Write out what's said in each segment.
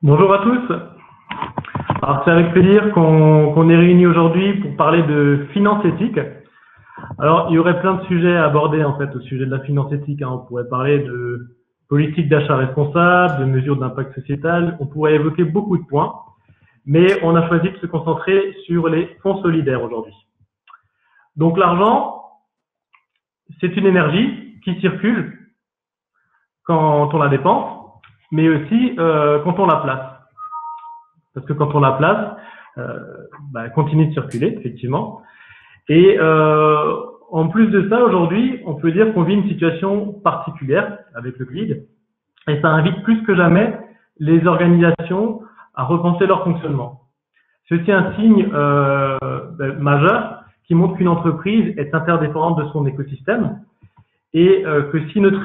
Bonjour à tous. Alors c'est avec plaisir qu'on est réunis aujourd'hui pour parler de finance éthique. Alors il y aurait plein de sujets à aborder en fait au sujet de la finance éthique. On pourrait parler de politique d'achat responsable, de mesures d'impact sociétal. On pourrait évoquer beaucoup de points, mais on a choisi de se concentrer sur les fonds solidaires aujourd'hui. Donc l'argent, c'est une énergie qui circule quand on la dépense, mais aussi quand on la place. Parce que quand on la place, elle continue de circuler, effectivement. Et en plus de ça, aujourd'hui, on peut dire qu'on vit une situation particulière avec le Covid. Et ça invite plus que jamais les organisations à repenser leur fonctionnement. Ceci est un signe majeur qui montre qu'une entreprise est interdépendante de son écosystème et que si notre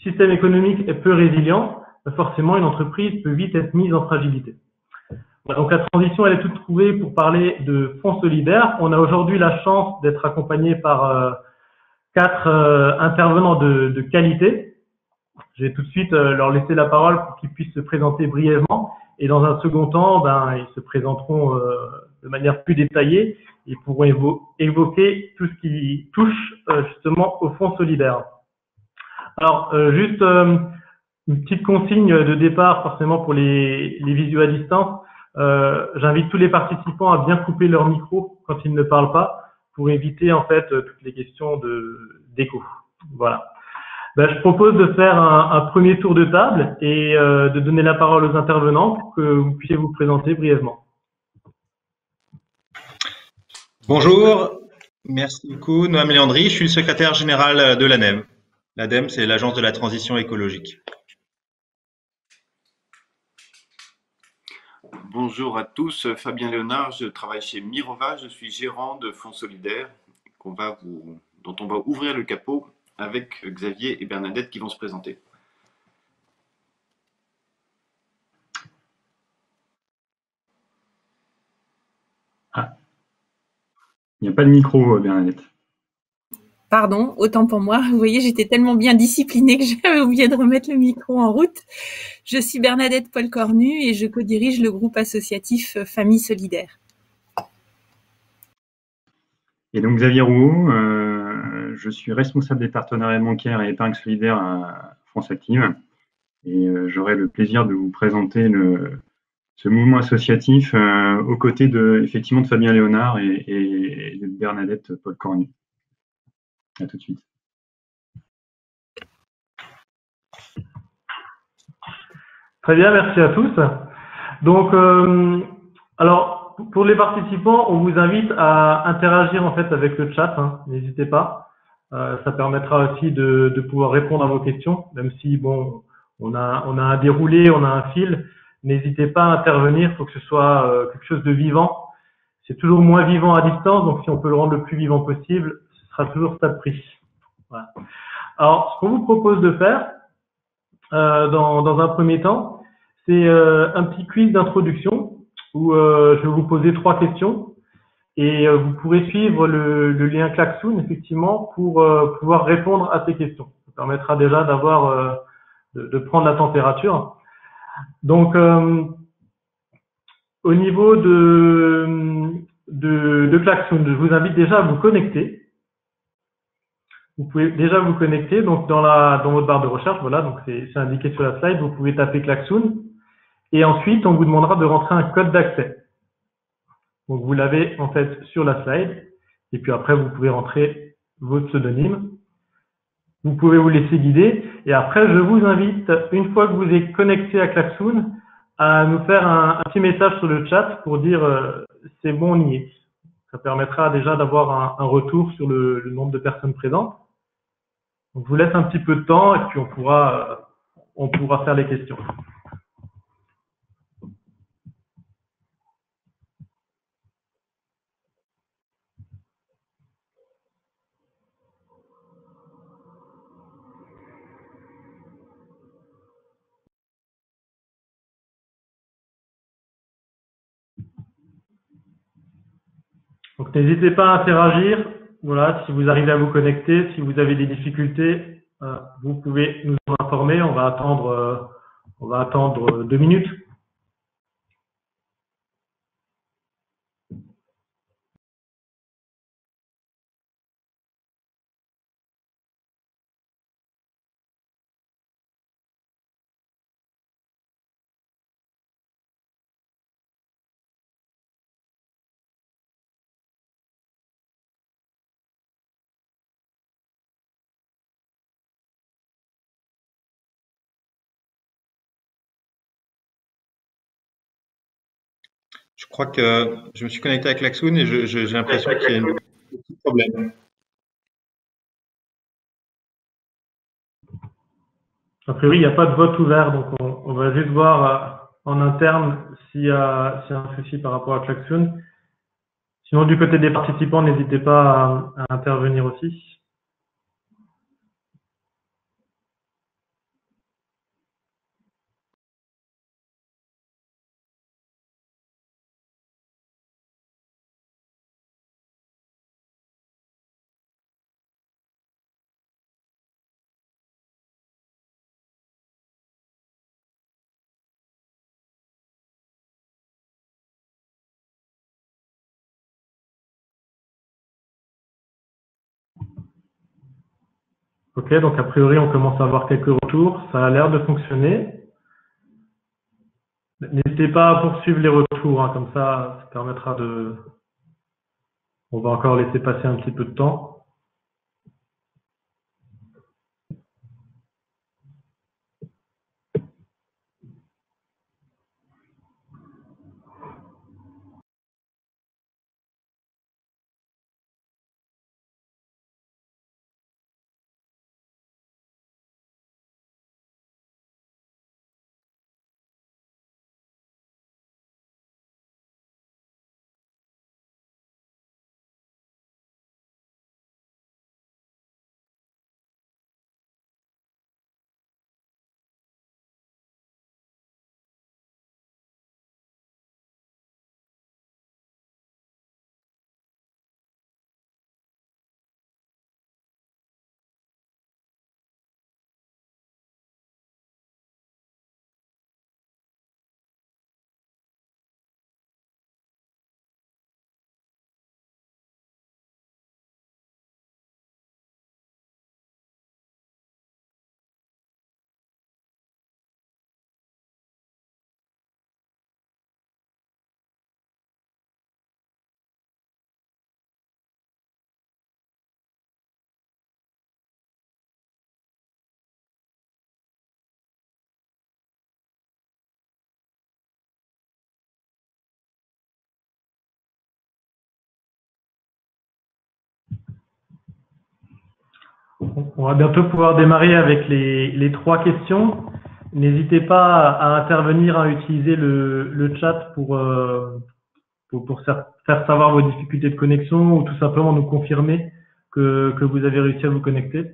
système économique est peu résilient, forcément une entreprise peut vite être mise en fragilité. Donc la transition, elle est toute trouvée pour parler de fonds solidaires. On a aujourd'hui la chance d'être accompagné par quatre intervenants de qualité. Je vais tout de suite leur laisser la parole pour qu'ils puissent se présenter brièvement. Et dans un second temps, ils se présenteront de manière plus détaillée et pourront évoquer tout ce qui touche justement aux fonds solidaires. Alors, juste une petite consigne de départ, forcément pour les visios à distance. J'invite tous les participants à bien couper leur micro quand ils ne parlent pas pour éviter en fait toutes les questions d'écho. Voilà. Je propose de faire un premier tour de table et de donner la parole aux intervenants pour que vous puissiez vous présenter brièvement. Bonjour, merci beaucoup. Noam Léandri, je suis le secrétaire général de l'ADEME. L'ADEME, c'est l'Agence de la transition écologique. Bonjour à tous, Fabien Léonard, je travaille chez Mirova, je suis gérant de fonds solidaires dont on va ouvrir le capot avec Xavier et Bernadette qui vont se présenter. Ah, il n'y a pas de micro, Bernadette. Pardon, autant pour moi. Vous voyez, j'étais tellement bien disciplinée que j'avais oublié de remettre le micro en route. Je suis Bernadette Paul-Cornu et je co-dirige le groupe associatif Famille Solidaire. Et donc Xavier Rouault, je suis responsable des partenariats bancaires et épargne solidaire à France Active. Et j'aurai le plaisir de vous présenter ce mouvement associatif aux côtés effectivement de Fabien Léonard et de Bernadette Paul-Cornu. À tout de suite. Très bien, merci à tous. Donc, alors, pour les participants, on vous invite à interagir en fait avec le chat, n'hésitez pas. Ça permettra aussi de pouvoir répondre à vos questions, même si, bon, on a un déroulé, on a un fil. N'hésitez pas à intervenir, il faut que ce soit quelque chose de vivant. C'est toujours moins vivant à distance, donc si on peut le rendre le plus vivant possible, ce sera toujours ça de prix. Voilà. Alors, ce qu'on vous propose de faire dans un premier temps, c'est un petit quiz d'introduction où je vais vous poser 3 questions et vous pourrez suivre le lien Klaxoon effectivement pour pouvoir répondre à ces questions. Ça permettra déjà d'avoir de prendre la température. Donc, au niveau de Klaxoon, je vous invite déjà à vous connecter. Vous pouvez déjà vous connecter donc dans votre barre de recherche, voilà, donc c'est indiqué sur la slide, vous pouvez taper Klaxoon et ensuite on vous demandera de rentrer un code d'accès. Donc vous l'avez en fait sur la slide et puis après vous pouvez rentrer votre pseudonyme. Vous pouvez vous laisser guider et après je vous invite, une fois que vous êtes connecté à Klaxoon, à nous faire un petit message sur le chat pour dire c'est bon, on y est. Ça permettra déjà d'avoir un retour sur le nombre de personnes présentes. Donc, je vous laisse un petit peu de temps et puis on pourra faire les questions. Donc, n'hésitez pas à interagir. Voilà, si vous arrivez à vous connecter, si vous avez des difficultés, vous pouvez nous en informer. On va attendre 2 minutes. Je crois que je me suis connecté avec Klaxoon et j'ai l'impression qu'il y a un petit problème. A priori, il n'y a pas de vote ouvert, donc on va juste voir en interne s'il y a un souci par rapport à Klaxoon. Sinon, du côté des participants, n'hésitez pas à intervenir aussi. Ok, donc a priori, on commence à avoir quelques retours. Ça a l'air de fonctionner. N'hésitez pas à poursuivre les retours, hein, comme ça permettra de... On va encore laisser passer un petit peu de temps. On va bientôt pouvoir démarrer avec les trois questions. N'hésitez pas à intervenir, à utiliser le chat pour faire savoir vos difficultés de connexion ou tout simplement nous confirmer que vous avez réussi à vous connecter.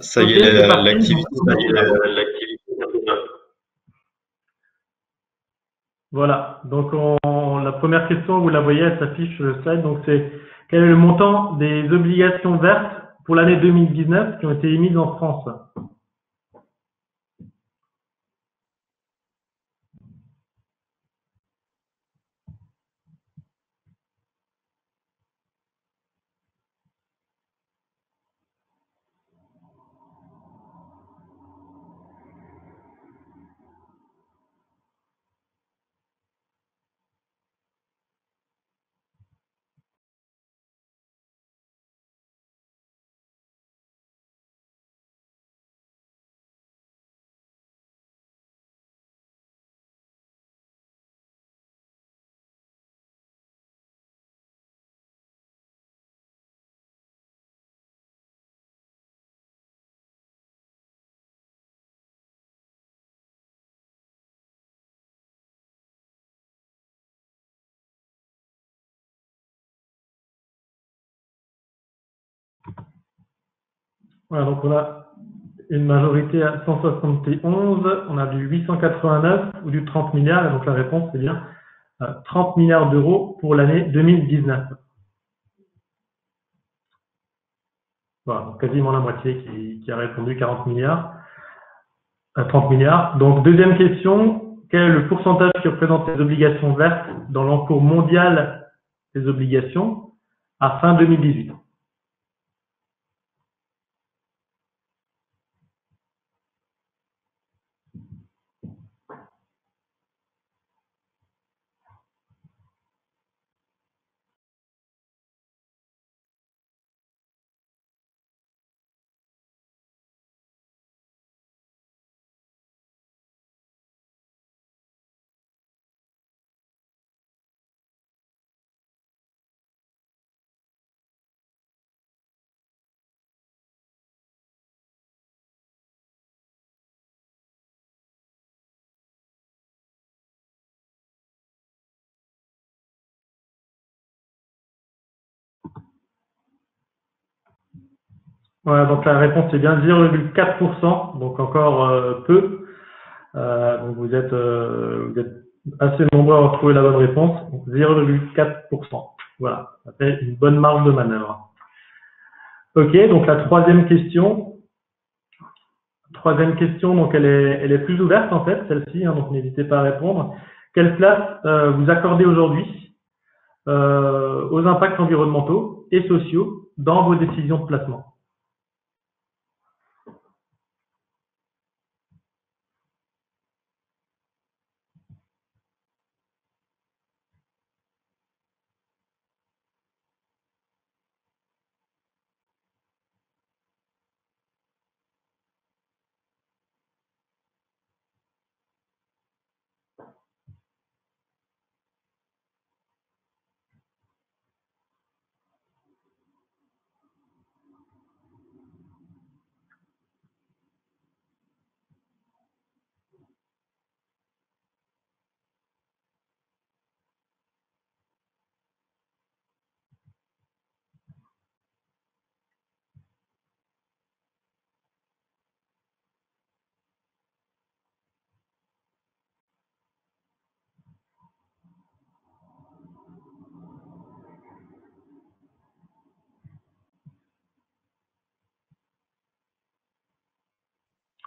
Ça y Ok, est, c'est parti. l'activité s'affiche. Voilà, donc la première question, vous la voyez, elle s'affiche sur le slide. Donc c'est quel est le montant des obligations vertes pour l'année 2019 qui ont été émises en France? Voilà, donc on a une majorité à 171, on a du 889 ou du 30 milliards, et donc la réponse c'est bien 30 milliards d'euros pour l'année 2019. Voilà, donc quasiment la moitié qui a répondu 40 milliards, 30 milliards. Donc deuxième question, quel est le pourcentage qui représente les obligations vertes dans l'encours mondial des obligations à fin 2018? Voilà, donc la réponse est bien 0,4%, donc encore peu. Donc vous êtes assez nombreux à avoir trouvé la bonne réponse, donc 0,4%. Voilà, ça fait une bonne marge de manœuvre. Ok, donc la troisième question. Troisième question, donc elle est plus ouverte en fait, celle-ci, hein, donc n'hésitez pas à répondre. Quelle place vous accordez aujourd'hui aux impacts environnementaux et sociaux dans vos décisions de placement?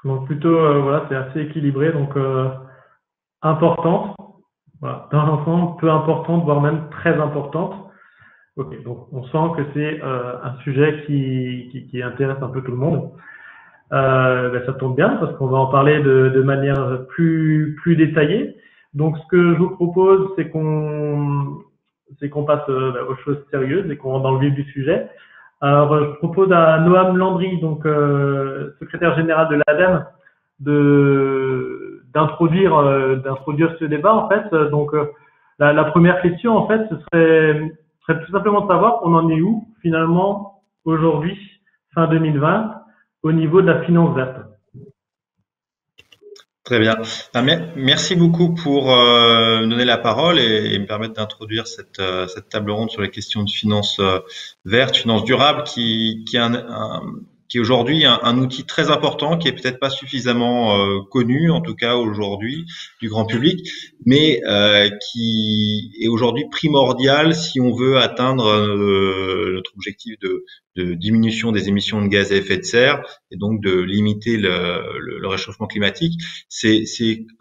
Donc plutôt, voilà, c'est assez équilibré, donc importante, voilà, dans l'ensemble, peu importante, voire même très importante. Ok, donc on sent que c'est un sujet qui intéresse un peu tout le monde. Ben, ça tombe bien parce qu'on va en parler de manière plus détaillée. Donc ce que je vous propose, c'est qu'on passe aux choses sérieuses et qu'on rentre dans le vif du sujet. Alors je propose à Noam Landry, donc secrétaire général de l'ADEME, d'introduire ce débat en fait. Donc la première question en fait, ce serait tout simplement de savoir on en est où finalement aujourd'hui, fin 2020, au niveau de la finance verte. Très bien. Merci beaucoup pour me donner la parole et me permettre d'introduire cette table ronde sur les questions de finance verte, finance durable, qui est aujourd'hui un outil très important, qui est peut-être pas suffisamment connu, en tout cas aujourd'hui, du grand public, mais qui est aujourd'hui primordial si on veut atteindre notre objectif de diminution des émissions de gaz à effet de serre et donc de limiter le réchauffement climatique. C'est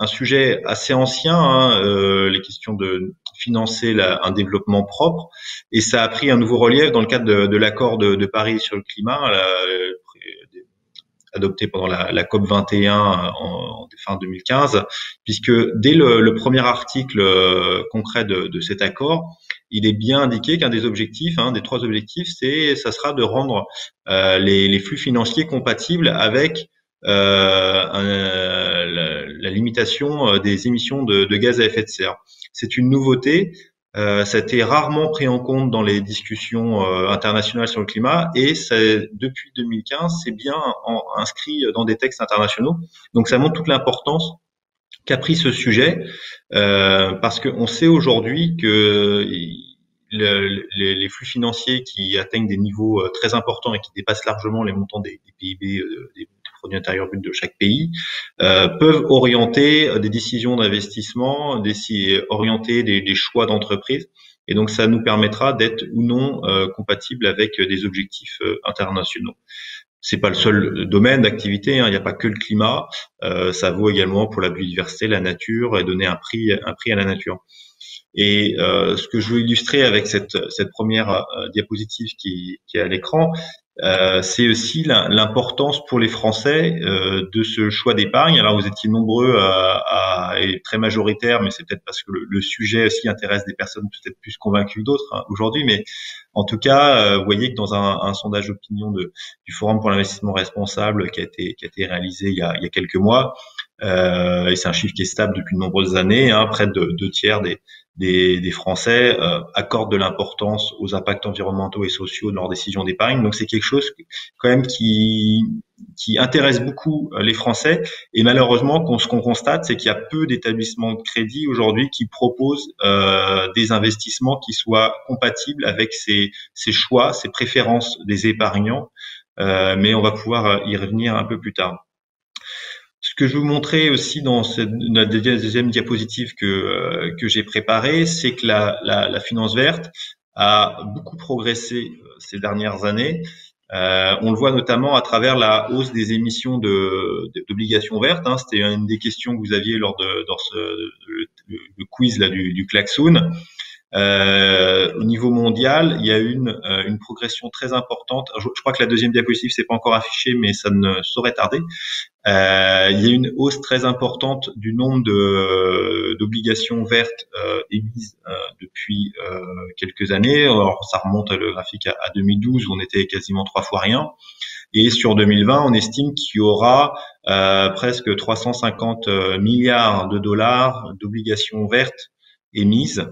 un sujet assez ancien, hein, les questions de financer un développement propre, et ça a pris un nouveau relief dans le cadre de l'accord de Paris sur le climat, adopté pendant la COP 21 en fin 2015, puisque dès le premier article concret de cet accord, il est bien indiqué qu'un des objectifs, des trois objectifs, ça sera de rendre les flux financiers compatibles avec la limitation des émissions de gaz à effet de serre. C'est une nouveauté. Ça a été rarement pris en compte dans les discussions internationales sur le climat, et depuis 2015, c'est bien inscrit dans des textes internationaux. Donc ça montre toute l'importance qu'a pris ce sujet, parce qu'on sait aujourd'hui que les flux financiers qui atteignent des niveaux très importants et qui dépassent largement les montants des PIB, des produits intérieurs bruts de chaque pays, peuvent orienter des décisions d'investissement, orienter des choix d'entreprise. Et donc, ça nous permettra d'être ou non compatibles avec des objectifs internationaux. C'est pas le seul domaine d'activité, hein. Il n'y a pas que le climat. Ça vaut également pour la biodiversité, la nature, et donner un prix à la nature. Et ce que je veux illustrer avec cette première diapositive qui est à l'écran, c'est aussi l'importance pour les Français de ce choix d'épargne. Alors vous étiez nombreux et très majoritaires, mais c'est peut-être parce que le sujet aussi intéresse des personnes peut-être plus convaincues que d'autres aujourd'hui. Mais en tout cas, vous voyez que dans un sondage d'opinion du Forum pour l'investissement responsable qui a été réalisé il y a quelques mois, et c'est un chiffre qui est stable depuis de nombreuses années, hein, près de 2/3 des Français accordent de l'importance aux impacts environnementaux et sociaux de leurs décisions d'épargne. Donc c'est quelque chose quand même qui intéresse beaucoup les Français. Et malheureusement, ce qu'on constate, c'est qu'il y a peu d'établissements de crédit aujourd'hui qui proposent des investissements qui soient compatibles avec ces choix, ces préférences des épargnants. Mais on va pouvoir y revenir un peu plus tard. Ce que je veux vous montrer aussi dans la deuxième diapositive que j'ai préparée, c'est que la finance verte a beaucoup progressé ces dernières années. On le voit notamment à travers la hausse des émissions d'obligations vertes, hein. C'était une des questions que vous aviez lors de le quiz là du Klaxoon. Au niveau mondial, il y a une progression très importante. Je crois que la deuxième diapositive c'est pas encore affiché, mais ça ne saurait tarder. Il y a une hausse très importante du nombre d'obligations vertes émises depuis quelques années. Alors ça remonte le graphique à 2012 où on était quasiment 3 fois rien. Et sur 2020, on estime qu'il y aura presque 350 milliards de dollars d'obligations vertes émises.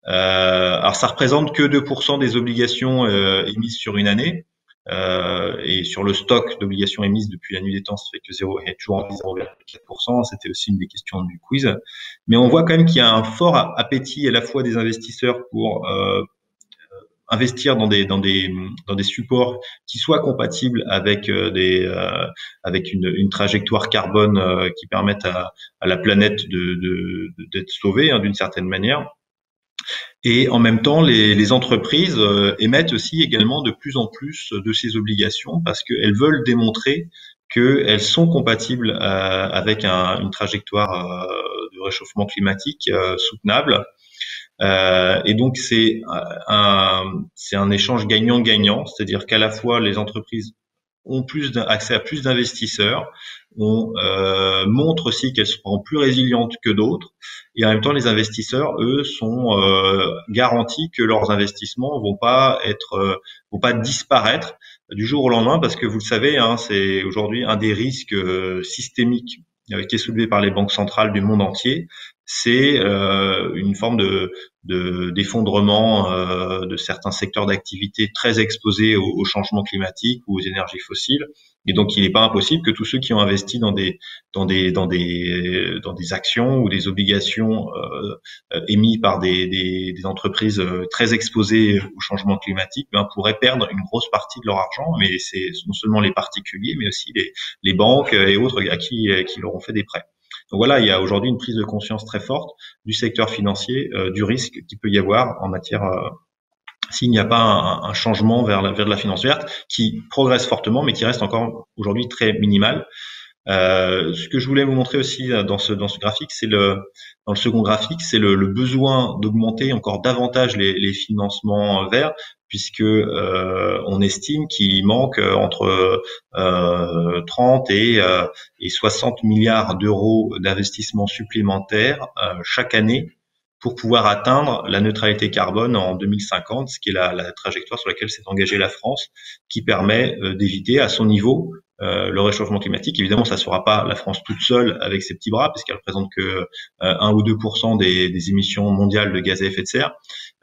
Alors ça représente que 2% des obligations émises sur une année. Et sur le stock d'obligations émises depuis la nuit des temps, ça fait que il y a toujours 0,4%. C'était aussi une des questions du quiz. Mais on voit quand même qu'il y a un fort appétit à la fois des investisseurs pour investir dans des supports qui soient compatibles avec avec une trajectoire carbone qui permette à la planète d'être sauvée, hein, d'une certaine manière. Et en même temps, les entreprises émettent aussi également de plus en plus de ces obligations parce qu'elles veulent démontrer qu'elles sont compatibles avec une trajectoire de réchauffement climatique soutenable. Et donc c'est un échange gagnant-gagnant, c'est-à-dire qu'à la fois les entreprises ont accès à plus d'investisseurs, on montre aussi qu'elles seront plus résilientes que d'autres, et en même temps les investisseurs, eux, sont garantis que leurs investissements vont pas disparaître du jour au lendemain, parce que vous le savez, hein, c'est aujourd'hui un des risques systémiques qui est soulevé par les banques centrales du monde entier, c'est une forme d'effondrement de certains secteurs d'activité très exposés au changement climatique ou aux énergies fossiles. Et donc, il n'est pas impossible que tous ceux qui ont investi dans des actions ou des obligations émises par des entreprises très exposées au changement climatique, pourraient perdre une grosse partie de leur argent. Mais c'est non seulement les particuliers, mais aussi les banques et autres à qui leur ont fait des prêts. Donc voilà, il y a aujourd'hui une prise de conscience très forte du secteur financier, du risque qu'il peut y avoir en matière s'il n'y a pas un changement vers de la finance verte qui progresse fortement, mais qui reste encore aujourd'hui très minimal. Ce que je voulais vous montrer aussi dans ce graphique, dans le second graphique, c'est le besoin d'augmenter encore davantage les financements verts, puisque on estime qu'il manque entre 30 et 60 milliards d'euros d'investissements supplémentaires chaque année pour pouvoir atteindre la neutralité carbone en 2050, ce qui est la trajectoire sur laquelle s'est engagée la France, qui permet d'éviter à son niveau le réchauffement climatique. Évidemment, ça ne sera pas la France toute seule avec ses petits bras, puisqu'elle représente que 1 ou 2% des émissions mondiales de gaz à effet de serre.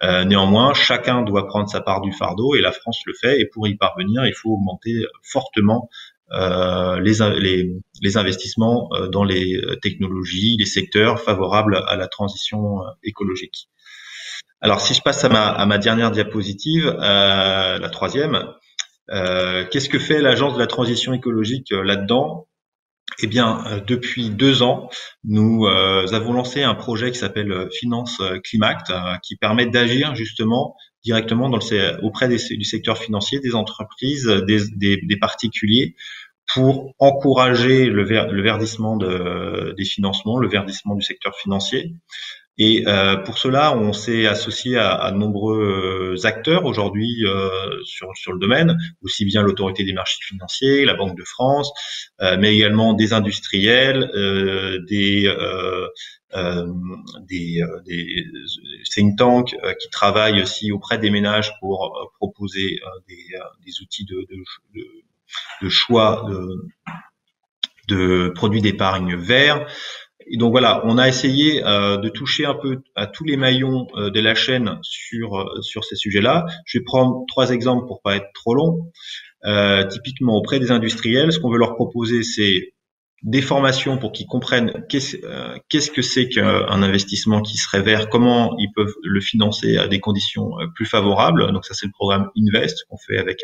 Néanmoins, chacun doit prendre sa part du fardeau et la France le fait. Et pour y parvenir, il faut augmenter fortement les investissements dans les technologies, les secteurs favorables à la transition écologique. Alors, si je passe à ma dernière diapositive, la troisième, qu'est-ce que fait l'Agence de la transition écologique là-dedans? Eh bien, depuis 2 ans, nous avons lancé un projet qui s'appelle Finance Climact, qui permet d'agir justement directement auprès du secteur financier, des entreprises, des particuliers, pour encourager le verdissement des financements, le verdissement du secteur financier. Et pour cela, on s'est associé à de nombreux acteurs aujourd'hui sur le domaine, aussi bien l'autorité des marchés financiers, la Banque de France, mais également des industriels, des think tanks qui travaillent aussi auprès des ménages pour proposer des outils de choix de produits d'épargne verts. Et donc voilà, on a essayé de toucher un peu à tous les maillons de la chaîne sur ces sujets-là. Je vais prendre 3 exemples pour pas être trop long. Typiquement auprès des industriels, ce qu'on veut leur proposer, c'est des formations pour qu'ils comprennent qu'est-ce que c'est qu'un investissement qui serait vert, comment ils peuvent le financer à des conditions plus favorables. Donc ça, c'est le programme Invest qu'on fait avec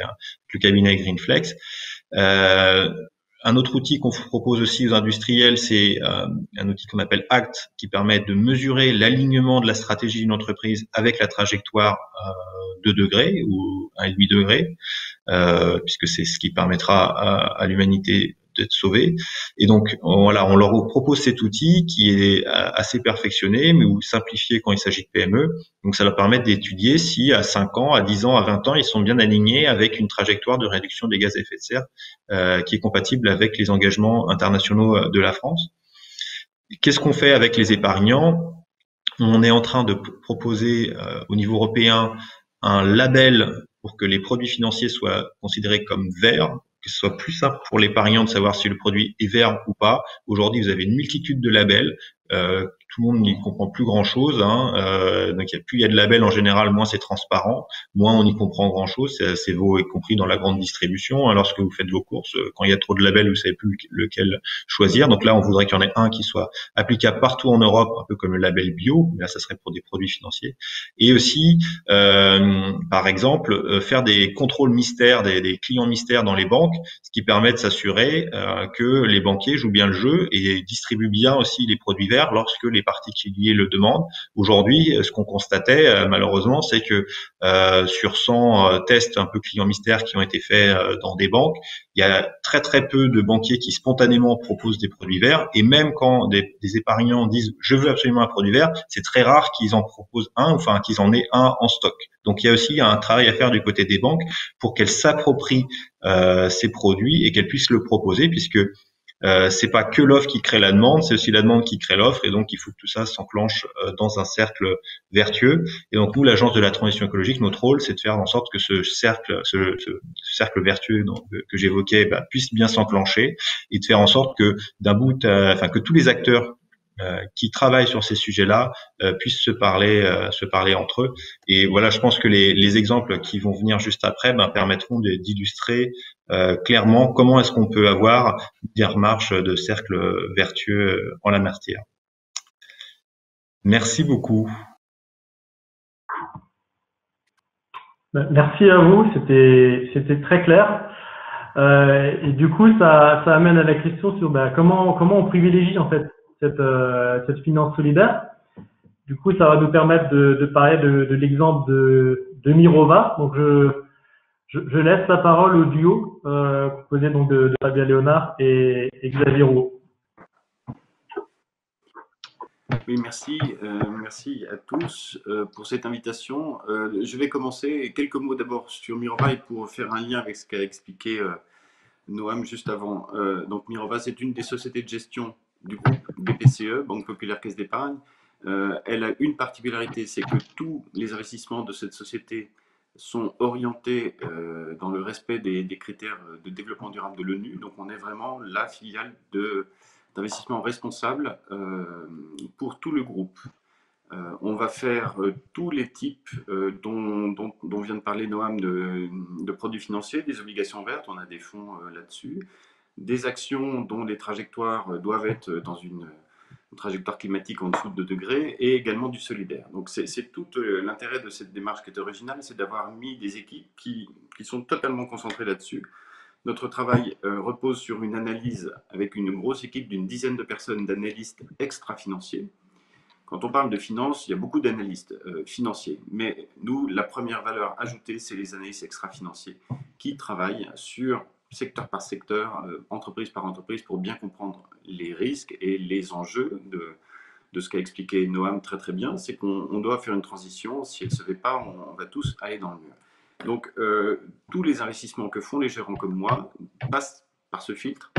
le cabinet Greenflex. Un autre outil qu'on propose aussi aux industriels, c'est un outil qu'on appelle ACT, qui permet de mesurer l'alignement de la stratégie d'une entreprise avec la trajectoire 2 degrés ou 1,5 degré, puisque c'est ce qui permettra à l'humanité d'être sauvée. Et donc voilà, on leur propose cet outil qui est assez perfectionné, mais ou simplifié quand il s'agit de PME. Donc ça leur permet d'étudier si à 5 ans, à 10 ans, à 20 ans, ils sont bien alignés avec une trajectoire de réduction des gaz à effet de serre qui est compatible avec les engagements internationaux de la France. Qu'est-ce qu'on fait avec les épargnants? On est en train de proposer au niveau européen un label pour que les produits financiers soient considérés comme verts, que ce soit plus simple pour l'épargnant de savoir si le produit est vert ou pas. Aujourd'hui, vous avez une multitude de labels. Tout le monde n'y comprend plus grand-chose. Donc, plus il y a de labels en général, moins c'est transparent, moins on y comprend grand-chose. C'est y compris dans la grande distribution. Lorsque vous faites vos courses, quand il y a trop de labels, vous savez plus lequel choisir. Donc là, on voudrait qu'il y en ait un qui soit applicable partout en Europe, un peu comme le label bio. Là, ça serait pour des produits financiers. Et aussi, par exemple, faire des contrôles mystères, des clients mystères dans les banques, ce qui permet de s'assurer que les banquiers jouent bien le jeu et distribuent bien aussi les produits verts lorsque les particuliers le demandent. Aujourd'hui, ce qu'on constatait malheureusement, c'est que sur 100 tests un peu clients mystères qui ont été faits dans des banques, il y a très très peu de banquiers qui spontanément proposent des produits verts, et même quand des épargnants disent « je veux absolument un produit vert », c'est très rare qu'ils en proposent un, enfin qu'ils en aient un en stock. Donc il y a aussi un travail à faire du côté des banques pour qu'elles s'approprient ces produits et qu'elles puissent le proposer, puisque c'est pas que l'offre qui crée la demande, c'est aussi la demande qui crée l'offre, et donc il faut que tout ça s'enclenche dans un cercle vertueux. Et donc nous, l'Agence de la transition écologique, notre rôle, c'est de faire en sorte que ce cercle vertueux que j'évoquais puisse bien s'enclencher, et de faire en sorte que que tous les acteurs qui travaillent sur ces sujets-là puissent se parler entre eux. Et voilà, je pense que les exemples qui vont venir juste après permettront d'illustrer clairement comment est-ce qu'on peut avoir des remarches de cercle vertueux en la matière. Merci beaucoup. Merci à vous, c'était très clair. Et du coup, ça amène à la question sur comment on privilégie en fait cette finance solidaire. Du coup, ça va nous permettre de parler de l'exemple de Mirova. Donc, je laisse la parole au duo composé donc de Fabien Léonard et Xavier Rouault. Oui, merci. Merci à tous pour cette invitation. Je vais commencer quelques mots d'abord sur Mirova et pour faire un lien avec ce qu'a expliqué Noam juste avant. Donc Mirova, c'est une des sociétés de gestion du groupe BPCE, Banque Populaire Caisse d'Épargne. Elle a une particularité, c'est que tous les investissements de cette société sont orientés dans le respect des critères de développement durable de l'ONU. Donc on est vraiment la filiale d'investissement responsable pour tout le groupe. On va faire tous les types dont vient de parler Noam de produits financiers, des obligations vertes, on a des fonds là-dessus, des actions dont les trajectoires doivent être dans une trajectoire climatique en dessous de 2 degrés, et également du solidaire. Donc c'est tout l'intérêt de cette démarche qui est originale, c'est d'avoir mis des équipes qui sont totalement concentrées là-dessus. Notre travail repose sur une analyse avec une grosse équipe d'une dizaine de personnes d'analystes extra-financiers. Quand on parle de finance, il y a beaucoup d'analystes financiers, mais nous, la première valeur ajoutée, c'est les analystes extra-financiers qui travaillent sur secteur par secteur, entreprise par entreprise, pour bien comprendre les risques et les enjeux de ce qu'a expliqué Noam très très bien, c'est qu'on doit faire une transition. Si elle ne se fait pas, on va tous aller dans le mur. Donc, tous les investissements que font les gérants comme moi passent par ce filtre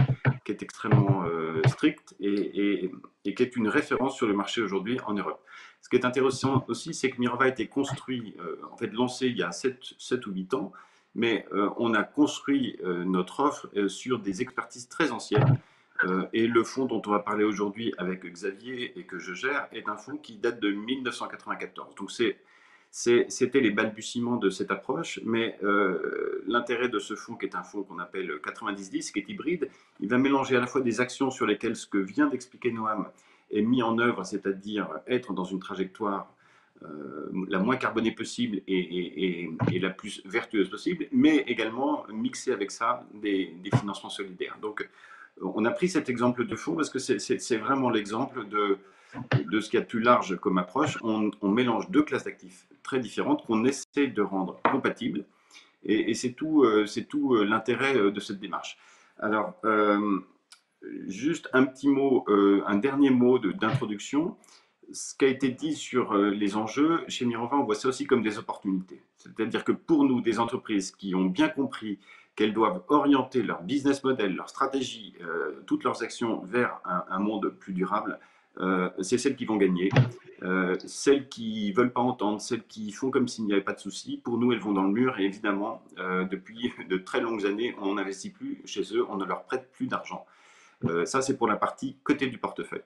qui est extrêmement strict et qui est une référence sur le marché aujourd'hui en Europe. Ce qui est intéressant aussi, c'est que Mirova a été construit, en fait lancé il y a 7 ou 8 ans, mais on a construit notre offre sur des expertises très anciennes. Et le fonds dont on va parler aujourd'hui avec Xavier et que je gère est un fonds qui date de 1994. Donc c'était les balbutiements de cette approche, mais l'intérêt de ce fonds, qui est un fonds qu'on appelle 90-10, qui est hybride, il va mélanger à la fois des actions sur lesquelles ce que vient d'expliquer Noam est mis en œuvre, c'est-à-dire être dans une trajectoire la moins carbonée possible et la plus vertueuse possible, mais également mixer avec ça des financements solidaires. Donc on a pris cet exemple de fonds parce que c'est vraiment l'exemple de ce qu'il y a de plus large comme approche. On mélange 2 classes d'actifs très différentes qu'on essaie de rendre compatibles, et c'est tout l'intérêt de cette démarche. Alors, juste un petit mot, un dernier mot d'introduction. Ce qui a été dit sur les enjeux, chez Mirova, on voit ça aussi comme des opportunités. C'est-à-dire que pour nous, des entreprises qui ont bien compris qu'elles doivent orienter leur business model, leur stratégie, toutes leurs actions vers un monde plus durable, c'est celles qui vont gagner. Celles qui ne veulent pas entendre, celles qui font comme s'il n'y avait pas de souci, pour nous, elles vont dans le mur. Et évidemment, depuis de très longues années, on n'investit plus chez eux, on ne leur prête plus d'argent. Ça, c'est pour la partie côté du portefeuille.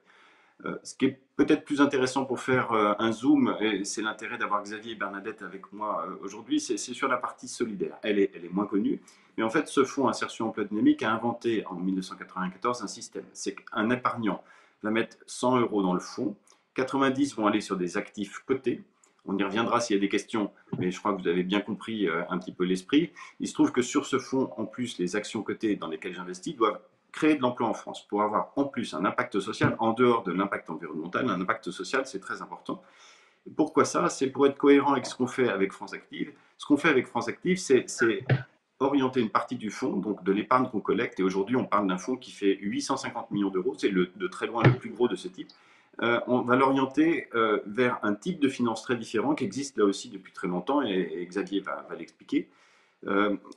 Ce qui est peut-être plus intéressant pour faire un zoom, et c'est l'intérêt d'avoir Xavier et Bernadette avec moi aujourd'hui, c'est sur la partie solidaire. Elle est moins connue, mais en fait, ce fonds Insertion Emploi Dynamique a inventé en 1994 un système. C'est qu'un épargnant va mettre 100 € dans le fonds, 90 vont aller sur des actifs cotés. On y reviendra s'il y a des questions, mais je crois que vous avez bien compris un petit peu l'esprit. Il se trouve que sur ce fonds, en plus, les actions cotées dans lesquelles j'investis doivent créer de l'emploi en France pour avoir en plus un impact social en dehors de l'impact environnemental. Un impact social, c'est très important. Et pourquoi ça? C'est pour être cohérent avec ce qu'on fait avec France Active. Ce qu'on fait avec France Active, c'est orienter une partie du fonds, donc de l'épargne qu'on collecte. Et aujourd'hui, on parle d'un fonds qui fait 850 millions d'euros. C'est de très loin le plus gros de ce type. On va l'orienter vers un type de finance très différent qui existe là aussi depuis très longtemps, et Xavier va l'expliquer.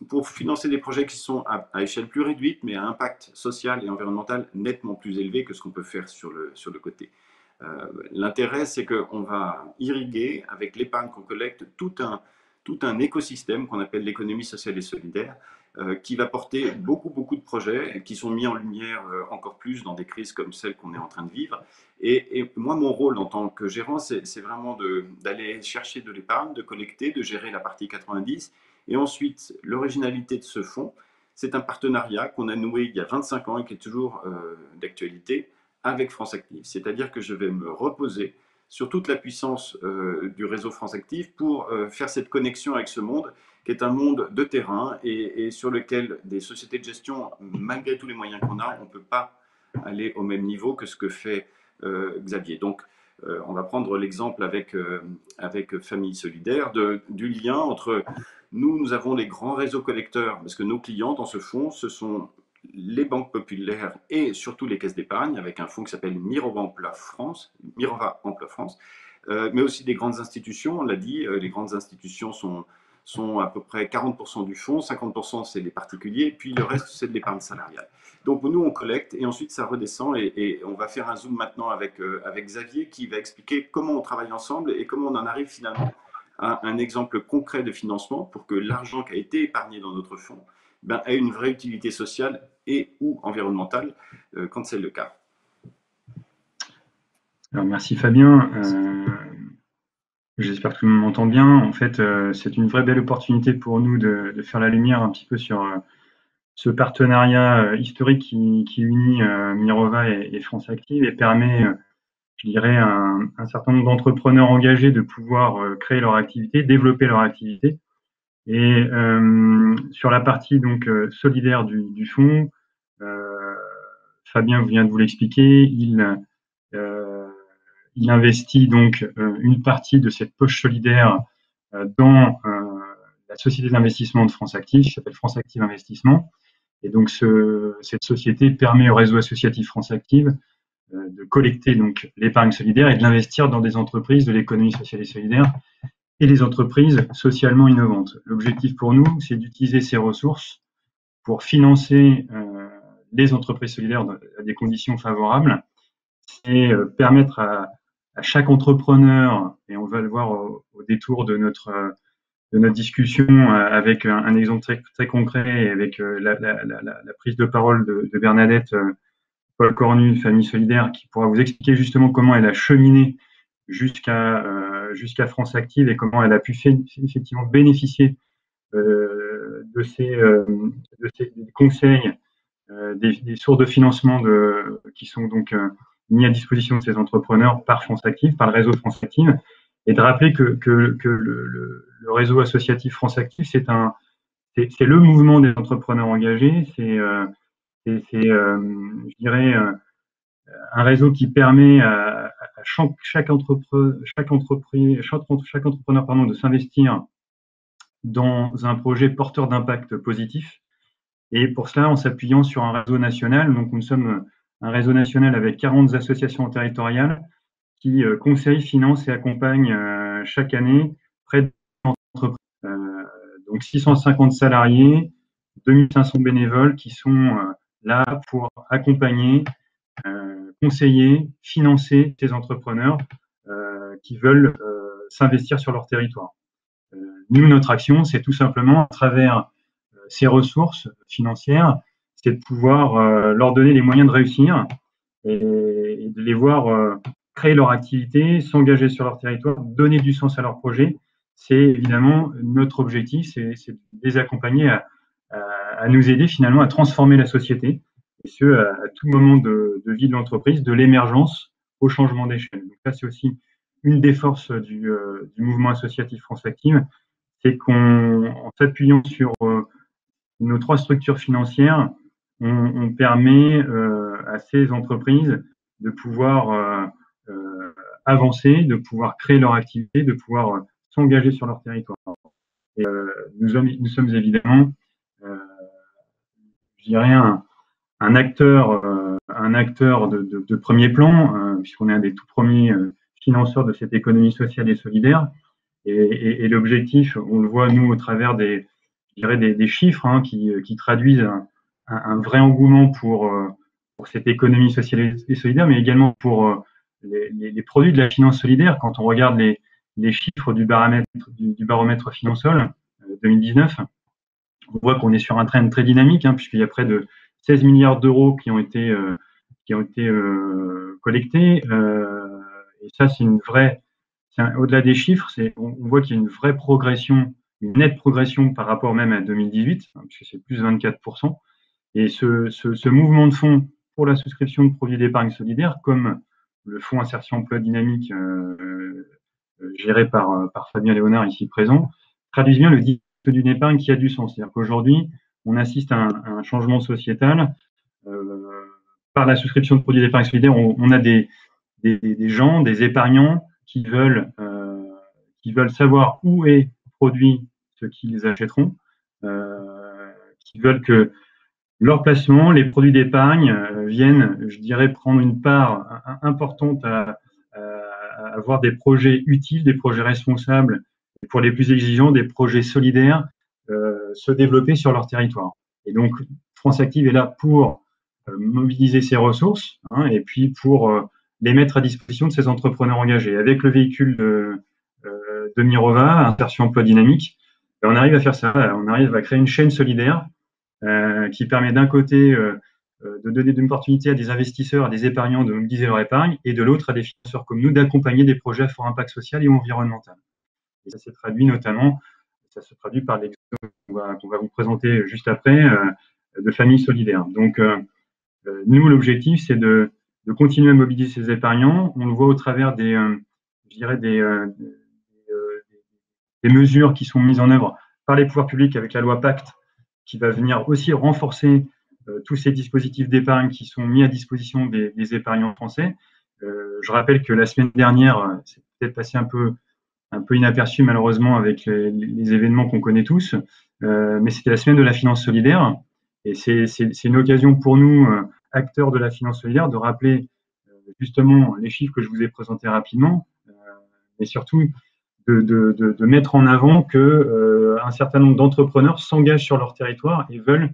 Pour financer des projets qui sont à échelle plus réduite, mais à impact social et environnemental nettement plus élevé que ce qu'on peut faire sur le côté. L'intérêt, c'est qu'on va irriguer avec l'épargne qu'on collecte tout un écosystème qu'on appelle l'économie sociale et solidaire, qui va porter beaucoup de projets qui sont mis en lumière encore plus dans des crises comme celle qu'on est en train de vivre. Et moi, mon rôle en tant que gérant, c'est vraiment d'aller chercher de l'épargne, de collecter, de gérer la partie 90. Et ensuite, l'originalité de ce fonds, c'est un partenariat qu'on a noué il y a 25 ans et qui est toujours d'actualité avec France Active. C'est-à-dire que je vais me reposer sur toute la puissance du réseau France Active pour faire cette connexion avec ce monde, qui est un monde de terrain et sur lequel des sociétés de gestion, malgré tous les moyens qu'on a, on ne peut pas aller au même niveau que ce que fait Xavier. Donc, on va prendre l'exemple avec Famille Solidaire du lien entre nous avons les grands réseaux collecteurs, parce que nos clients dans ce fonds, ce sont les banques populaires et surtout les caisses d'épargne, avec un fonds qui s'appelle Mirova Emploi France, mais aussi des grandes institutions. On l'a dit, les grandes institutions sont à peu près 40% du fonds, 50% c'est les particuliers, puis le reste c'est de l'épargne salariale. Donc nous on collecte et ensuite ça redescend, et on va faire un zoom maintenant avec Xavier qui va expliquer comment on travaille ensemble et comment on en arrive finalement à un exemple concret de financement pour que l'argent qui a été épargné dans notre fonds ait une vraie utilité sociale et ou environnementale quand c'est le cas. Alors merci Fabien. J'espère que tout le monde m'entend bien. En fait, c'est une vraie belle opportunité pour nous de faire la lumière un petit peu sur ce partenariat historique qui unit Mirova et France Active et permet, je dirais, un certain nombre d'entrepreneurs engagés de pouvoir créer leur activité, développer leur activité. Et sur la partie donc solidaire du fonds, Fabien vient de vous l'expliquer, il investit donc une partie de cette poche solidaire dans la société d'investissement de France Active, qui s'appelle France Active Investissement. Et donc cette société permet au réseau associatif France Active de collecter donc l'épargne solidaire et de l'investir dans des entreprises de l'économie sociale et solidaire et les entreprises socialement innovantes. L'objectif pour nous, c'est d'utiliser ces ressources pour financer les entreprises solidaires à des conditions favorables et permettre à chaque entrepreneur, et on va le voir au détour de notre discussion avec un exemple très, très concret et avec la prise de parole de Bernadette Paul Cornu, Famille Solidaire, qui pourra vous expliquer justement comment elle a cheminé jusqu'à France Active et comment elle a pu effectivement bénéficier de ces conseils, des sources de financement qui sont donc mis à disposition de ces entrepreneurs par France Active, par le réseau France Active, et de rappeler que le réseau associatif France Active, c'est le mouvement des entrepreneurs engagés, c'est je dirais, un réseau qui permet à chaque entrepreneur de s'investir dans un projet porteur d'impact positif. Et pour cela, en s'appuyant sur un réseau national, donc nous sommes un réseau national avec 40 associations territoriales qui conseillent, financent et accompagnent chaque année près de entreprises. Donc 650 salariés, 2500 bénévoles qui sont là pour accompagner, conseiller, financer ces entrepreneurs qui veulent s'investir sur leur territoire. Nous, notre action, c'est tout simplement, à travers ces ressources financières, c'est de pouvoir leur donner les moyens de réussir et de les voir créer leur activité, s'engager sur leur territoire, donner du sens à leur projet. C'est évidemment notre objectif, c'est de les accompagner à nous aider finalement à transformer la société, et ce, à tout moment de vie de l'entreprise, de l'émergence au changement d'échelle. Donc là, c'est aussi une des forces du mouvement associatif France Active, c'est qu'en s'appuyant sur nos 3 structures financières, on permet à ces entreprises de pouvoir avancer, de pouvoir créer leur activité, de pouvoir s'engager sur leur territoire. Et nous sommes évidemment, je dirais, un acteur de premier plan, puisqu'on est un des tout premiers financeurs de cette économie sociale et solidaire. Et l'objectif, on le voit nous au travers des chiffres qui traduisent un vrai engouement pour cette économie sociale et solidaire, mais également pour les produits de la finance solidaire. Quand on regarde les chiffres du baromètre Finansol 2019, on voit qu'on est sur un trend très dynamique, puisqu'il y a près de 16 milliards d'euros qui ont été collectés. Et ça, c'est une vraie. Au-delà des chiffres, on voit qu'il y a une vraie progression, une nette progression par rapport même à 2018, puisque c'est plus 24%. Et ce mouvement de fonds pour la souscription de produits d'épargne solidaire, comme le fonds Insertion Emploi Dynamique géré par Fabien Léonard ici présent, traduisent bien le discours d'une épargne qui a du sens. C'est-à-dire qu'aujourd'hui, on assiste à un changement sociétal. Par la souscription de produits d'épargne solidaire, on a des gens, des épargnants qui veulent savoir où est produit ce qu'ils achèteront, qui veulent que leur placement, les produits d'épargne viennent, je dirais, prendre une part importante à avoir des projets utiles, des projets responsables, et pour les plus exigeants, des projets solidaires se développer sur leur territoire. Et donc, France Active est là pour mobiliser ces ressources et puis pour les mettre à disposition de ces entrepreneurs engagés. Avec le véhicule de Mirova, Insertion Emploi Dynamique, on arrive à faire ça, on arrive à créer une chaîne solidaire qui permet d'un côté de donner une opportunité à des investisseurs, à des épargnants de mobiliser leur épargne, et de l'autre à des financeurs comme nous d'accompagner des projets à fort impact social et environnemental. Et ça s'est traduit notamment, ça se traduit par l'exemple qu'on va vous présenter juste après, familles solidaires. Donc, nous, l'objectif, c'est de continuer à mobiliser ces épargnants. On le voit au travers des mesures qui sont mises en œuvre par les pouvoirs publics avec la loi Pacte, qui va venir aussi renforcer tous ces dispositifs d'épargne qui sont mis à disposition des épargnants français. Je rappelle que la semaine dernière, c'est peut-être passé un peu inaperçu malheureusement avec les événements qu'on connaît tous, mais c'était la semaine de la finance solidaire. Et c'est une occasion pour nous, acteurs de la finance solidaire, de rappeler justement les chiffres que je vous ai présentés rapidement, mais surtout de mettre en avant que un certain nombre d'entrepreneurs s'engagent sur leur territoire et veulent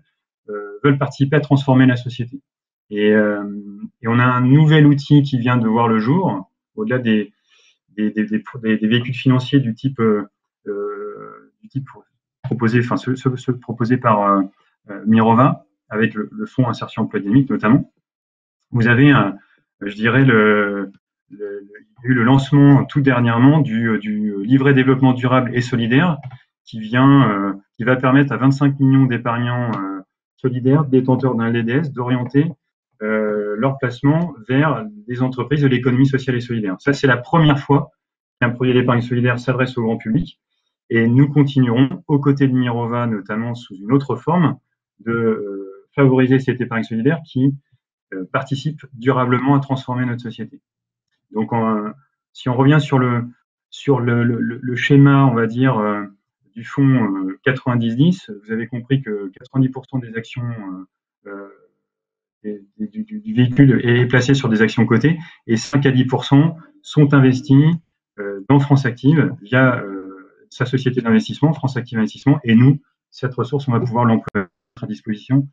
participer à transformer la société. Et on a un nouvel outil qui vient de voir le jour, au-delà des véhicules financiers du type proposé, enfin ceux proposés par Mirova, avec le fonds insertion emploi dynamique notamment. Vous avez, je dirais, il y a eu le lancement tout dernièrement du livret développement durable et solidaire qui va permettre à 25 millions d'épargnants solidaires, détenteurs d'un LDS, d'orienter leur placement vers des entreprises de l'économie sociale et solidaire. Ça, c'est la première fois qu'un projet d'épargne solidaire s'adresse au grand public. Et nous continuerons, aux côtés de Mirova, notamment sous une autre forme, de favoriser cette épargne solidaire qui participe durablement à transformer notre société. Donc, si on revient sur le schéma, on va dire, du fonds 90-10, vous avez compris que 90% des actions du véhicule est placé sur des actions cotées et 5 à 10% sont investis dans France Active via sa société d'investissement, France Active Investissement, et nous, cette ressource, on va pouvoir l'employer à disposition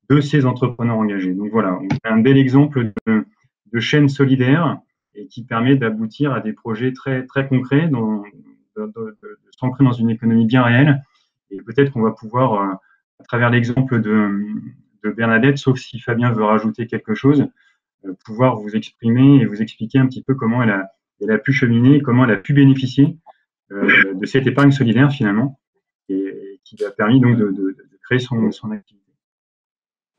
de ces entrepreneurs engagés. Donc voilà, un bel exemple de chaîne solidaire et qui permet d'aboutir à des projets très, très concrets, de s'ancrer dans une économie bien réelle. Et peut-être qu'on va pouvoir, à travers l'exemple de Bernadette, sauf si Fabien veut rajouter quelque chose, pouvoir vous exprimer et vous expliquer un petit peu comment elle a pu cheminer, comment elle a pu bénéficier de cette épargne solidaire finalement, et qui lui a permis donc de créer son activité.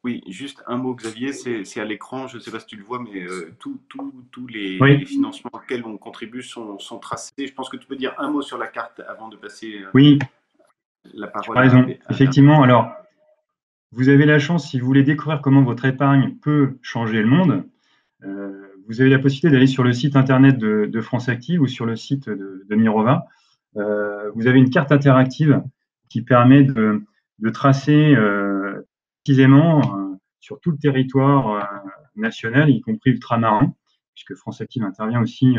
Oui, juste un mot, Xavier, c'est à l'écran, je ne sais pas si tu le vois, mais tous les financements auxquels on contribue sont tracés. Je pense que tu peux dire un mot sur la carte avant de passer la parole. Tu as raison, effectivement. Alors, vous avez la chance, si vous voulez découvrir comment votre épargne peut changer le monde, vous avez la possibilité d'aller sur le site internet de France Active ou sur le site de Mirova. Vous avez une carte interactive qui permet de tracer précisément sur tout le territoire national, y compris ultramarin, puisque France Active intervient aussi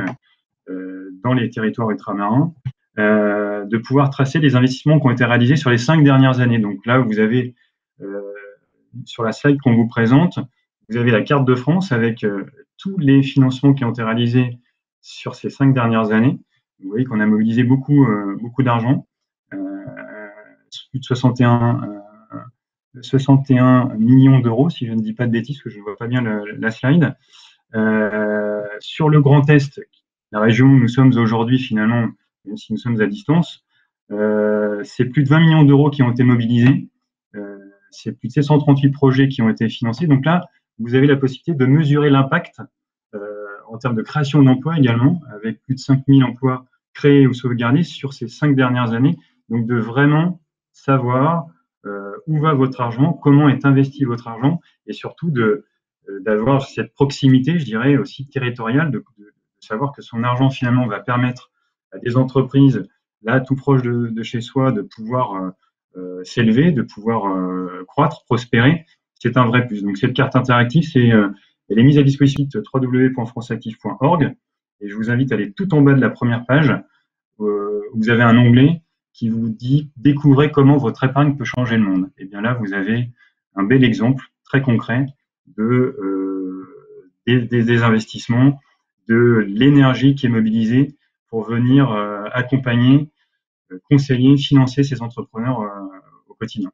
dans les territoires ultramarins, de pouvoir tracer les investissements qui ont été réalisés sur les 5 dernières années. Donc là, vous avez sur la slide qu'on vous présente, vous avez la carte de France avec tous les financements qui ont été réalisés sur ces 5 dernières années. Vous voyez qu'on a mobilisé beaucoup d'argent, plus de 61 millions d'euros, si je ne dis pas de bêtises, parce que je ne vois pas bien la slide. Sur le Grand Est, la région où nous sommes aujourd'hui, finalement, même si nous sommes à distance, c'est plus de 20 millions d'euros qui ont été mobilisés. C'est plus de 738 projets qui ont été financés. Donc là, vous avez la possibilité de mesurer l'impact en termes de création d'emplois également, avec plus de 5000 emplois créés ou sauvegardés sur ces 5 dernières années. Donc de vraiment savoir où va votre argent, comment est investi votre argent, et surtout d'avoir cette proximité, je dirais, aussi territoriale, de savoir que son argent finalement va permettre à des entreprises, là, tout proche de chez soi, de pouvoir s'élever, de pouvoir croître, prospérer. C'est un vrai plus. Donc cette carte interactive, elle est mise à disposition www.franceactive.org, et je vous invite à aller tout en bas de la première page, où vous avez un onglet qui vous dit « Découvrez comment votre épargne peut changer le monde ». Et bien là, vous avez un bel exemple très concret des investissements, de l'énergie qui est mobilisée pour venir accompagner, conseiller, financer ces entrepreneurs au quotidien.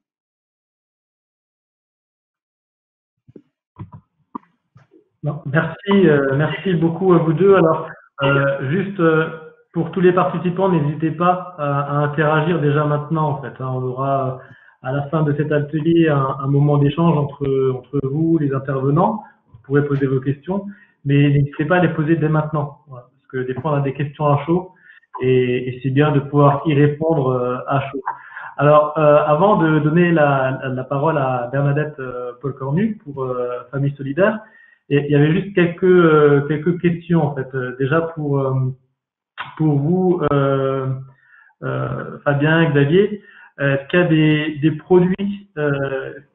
Non, merci beaucoup à vous deux. Alors, juste pour tous les participants, n'hésitez pas à interagir déjà maintenant. En fait, on aura à la fin de cet atelier un moment d'échange entre vous, les intervenants. Vous pourrez poser vos questions, mais n'hésitez pas à les poser dès maintenant, voilà, parce que des fois on a des questions à chaud et c'est bien de pouvoir y répondre à chaud. Alors, avant de donner la parole à Bernadette Paul-Cornu pour Famille Solidaire, il y avait juste quelques questions en fait. Déjà pour vous, Fabien, Xavier, est-ce qu'il y a des produits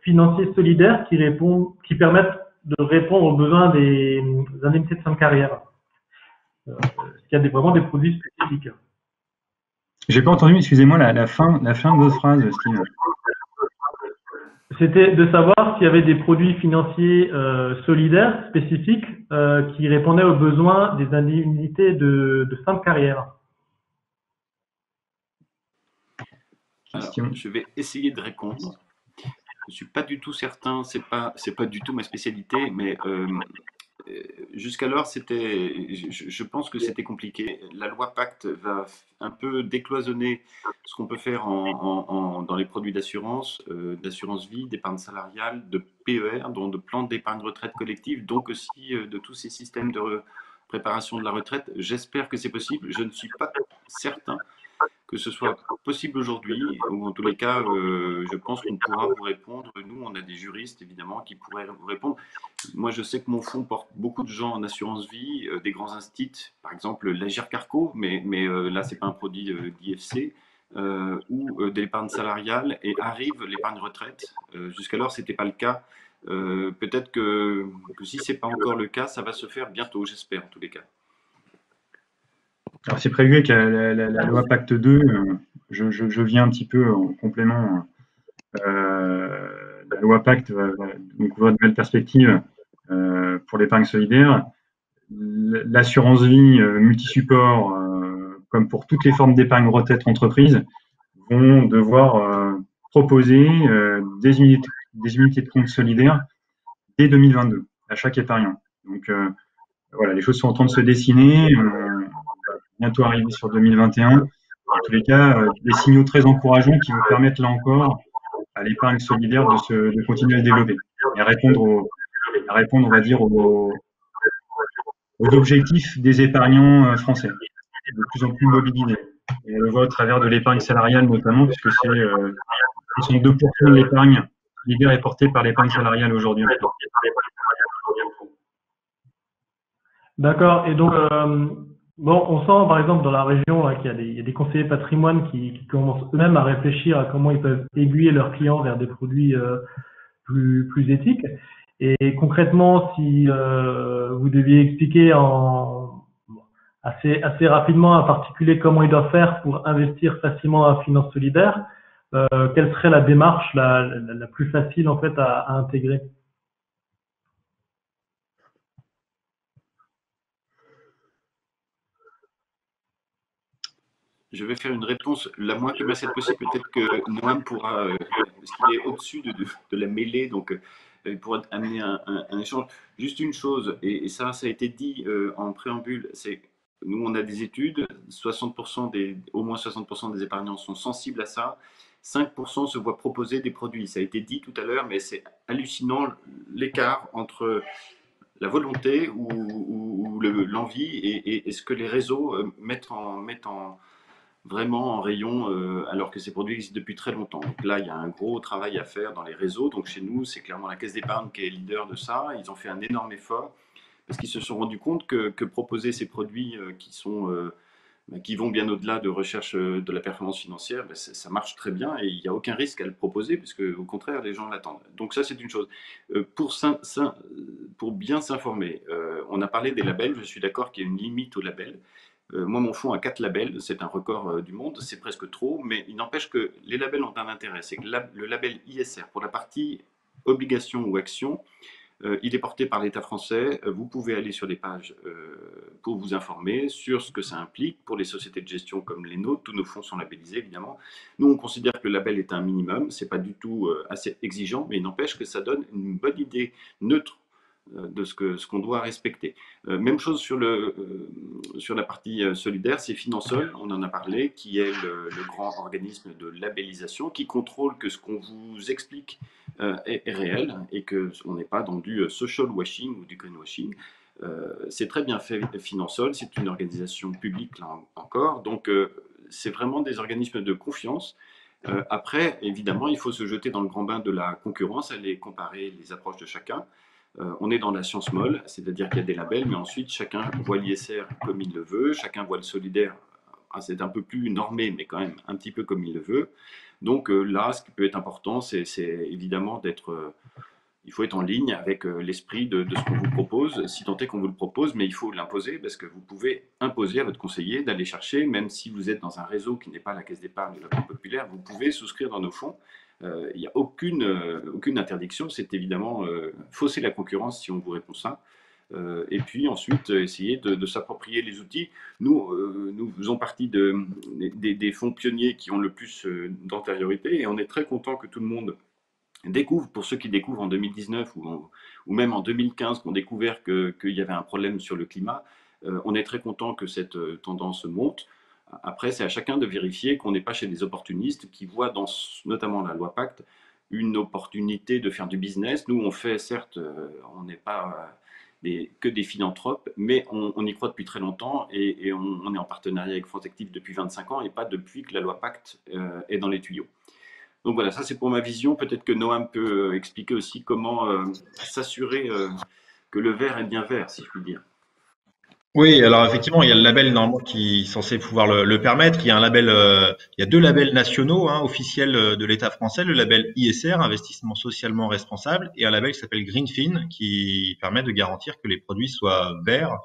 financiers solidaires qui permettent de répondre aux besoins des indemnités de fin de carrière? Est-ce qu'il y a vraiment des produits spécifiques? J'ai pas entendu, excusez-moi, la fin de votre phrase, Steve. C'était de savoir s'il y avait des produits financiers solidaires spécifiques qui répondaient aux besoins des indemnités de fin de carrière. Alors, je vais essayer de répondre. Je suis pas du tout certain, c'est pas du tout ma spécialité, mais jusqu'alors je pense que c'était compliqué. La loi Pacte va un peu décloisonner ce qu'on peut faire dans les produits d'assurance vie, d'épargne salariale, de PER, dont de plans d'épargne retraite collective, donc aussi de tous ces systèmes de préparation de la retraite. J'espère que c'est possible. Je ne suis pas certain que ce soit possible aujourd'hui, ou en tous les cas, je pense qu'on pourra vous répondre. Nous, on a des juristes, évidemment, qui pourraient vous répondre. Moi, je sais que mon fonds porte beaucoup de gens en assurance vie, des grands instituts, par exemple l'Agir Carco, mais là, ce n'est pas un produit d'IFC, ou de l'épargne salariale, et arrive l'épargne retraite. Jusqu'alors, ce n'était pas le cas. Peut-être que si ce n'est pas encore le cas, ça va se faire bientôt, j'espère, en tous les cas. Alors, c'est prévu avec la loi Pacte 2, je viens un petit peu en complément. La loi Pacte va donc ouvrir de nouvelles perspectives pour l'épargne solidaire. L'assurance vie multisupport, comme pour toutes les formes d'épargne retraite entreprise, vont devoir proposer des unités de compte solidaires dès 2022 à chaque épargnant. Donc voilà, les choses sont en train de se dessiner. Bientôt arriver sur 2021. En tous les cas, des signaux très encourageants qui vont permettre là encore à l'épargne solidaire de continuer à se développer et à répondre, on va dire, aux objectifs des épargnants français, de plus en plus mobilisés. Et on le voit à travers de l'épargne salariale notamment, puisque c'est 62% de l'épargne solidaire est portée par l'épargne salariale aujourd'hui. D'accord. Et donc, bon, on sent par exemple dans la région là, qu'il y a des conseillers patrimoine qui commencent eux-mêmes à réfléchir à comment ils peuvent aiguiller leurs clients vers des produits plus éthiques. Et concrètement, si vous deviez expliquer assez rapidement à un particulier comment il doit faire pour investir facilement en finance solidaire, quelle serait la démarche la plus facile en fait à intégrer? Je vais faire une réponse la moins commerciale possible. Peut-être que Noam pourra, parce qu'il est au-dessus de la mêlée, donc il pourra amener un échange. Juste une chose, et ça a été dit en préambule, c'est nous, on a des études, 60% au moins 60% des épargnants sont sensibles à ça. 5% se voient proposer des produits. Ça a été dit tout à l'heure, mais c'est hallucinant l'écart entre la volonté ou l'envie et ce que les réseaux mettent vraiment en rayon, alors que ces produits existent depuis très longtemps. Donc là, il y a un gros travail à faire dans les réseaux. Donc chez nous, c'est clairement la Caisse d'épargne qui est leader de ça. Ils ont fait un énorme effort parce qu'ils se sont rendus compte que proposer ces produits qui vont bien au-delà de recherche de la performance financière, ça marche très bien et il n'y a aucun risque à le proposer puisque au contraire, les gens l'attendent. Donc ça, c'est une chose. Pour bien s'informer, on a parlé des labels. Je suis d'accord qu'il y a une limite aux labels. Moi, mon fonds a 4 labels, c'est un record du monde, c'est presque trop, mais il n'empêche que les labels ont un intérêt. C'est que le label ISR, pour la partie obligation ou action, il est porté par l'État français. Vous pouvez aller sur des pages pour vous informer sur ce que ça implique pour les sociétés de gestion comme les nôtres. Tous nos fonds sont labellisés, évidemment. Nous, on considère que le label est un minimum. Ce n'est pas du tout assez exigeant, mais il n'empêche que ça donne une bonne idée neutre de ce qu'on doit respecter. Même chose sur la partie solidaire, c'est Finansol, on en a parlé, qui est le grand organisme de labellisation qui contrôle que ce qu'on vous explique est réel et qu'on n'est pas dans du social washing ou du greenwashing. C'est très bien fait, Finansol, c'est une organisation publique là encore, donc c'est vraiment des organismes de confiance. Après, évidemment, il faut se jeter dans le grand bain de la concurrence, aller comparer les approches de chacun. On est dans la science molle, c'est-à-dire qu'il y a des labels, mais ensuite chacun voit l'ISR comme il le veut, chacun voit le solidaire, c'est un peu plus normé, mais quand même un petit peu comme il le veut. Donc là, ce qui peut être important, c'est évidemment d'être... il faut être en ligne avec l'esprit de ce qu'on vous propose, si tant est qu'on vous le propose, mais il faut l'imposer parce que vous pouvez imposer à votre conseiller d'aller chercher, même si vous êtes dans un réseau qui n'est pas la Caisse d'épargne de la Banque Populaire, vous pouvez souscrire dans nos fonds. Il n'y a aucune interdiction, c'est évidemment fausser la concurrence si on vous répond ça. Et puis ensuite, essayer de s'approprier les outils. Nous faisons partie des fonds pionniers qui ont le plus d'antériorité et on est très content que tout le monde découvre, pour ceux qui découvrent en 2019 ou même en 2015, qui ont découvert qu'il y avait un problème sur le climat, on est très content que cette tendance monte. Après, c'est à chacun de vérifier qu'on n'est pas chez des opportunistes qui voient dans notamment la loi Pacte une opportunité de faire du business. Nous, on fait, certes, on n'est pas que des philanthropes, mais on y croit depuis très longtemps et on est en partenariat avec France Active depuis 25 ans et pas depuis que la loi Pacte est dans les tuyaux. Donc voilà, ça c'est pour ma vision. Peut-être que Noam peut expliquer aussi comment s'assurer que le vert est bien vert, si je puis dire. Oui, alors effectivement, il y a le label normalement qui est censé pouvoir le permettre. Il y a un label, il y a deux labels nationaux officiels de l'État français, le label ISR, investissement socialement responsable, et un label qui s'appelle Greenfin, qui permet de garantir que les produits soient verts.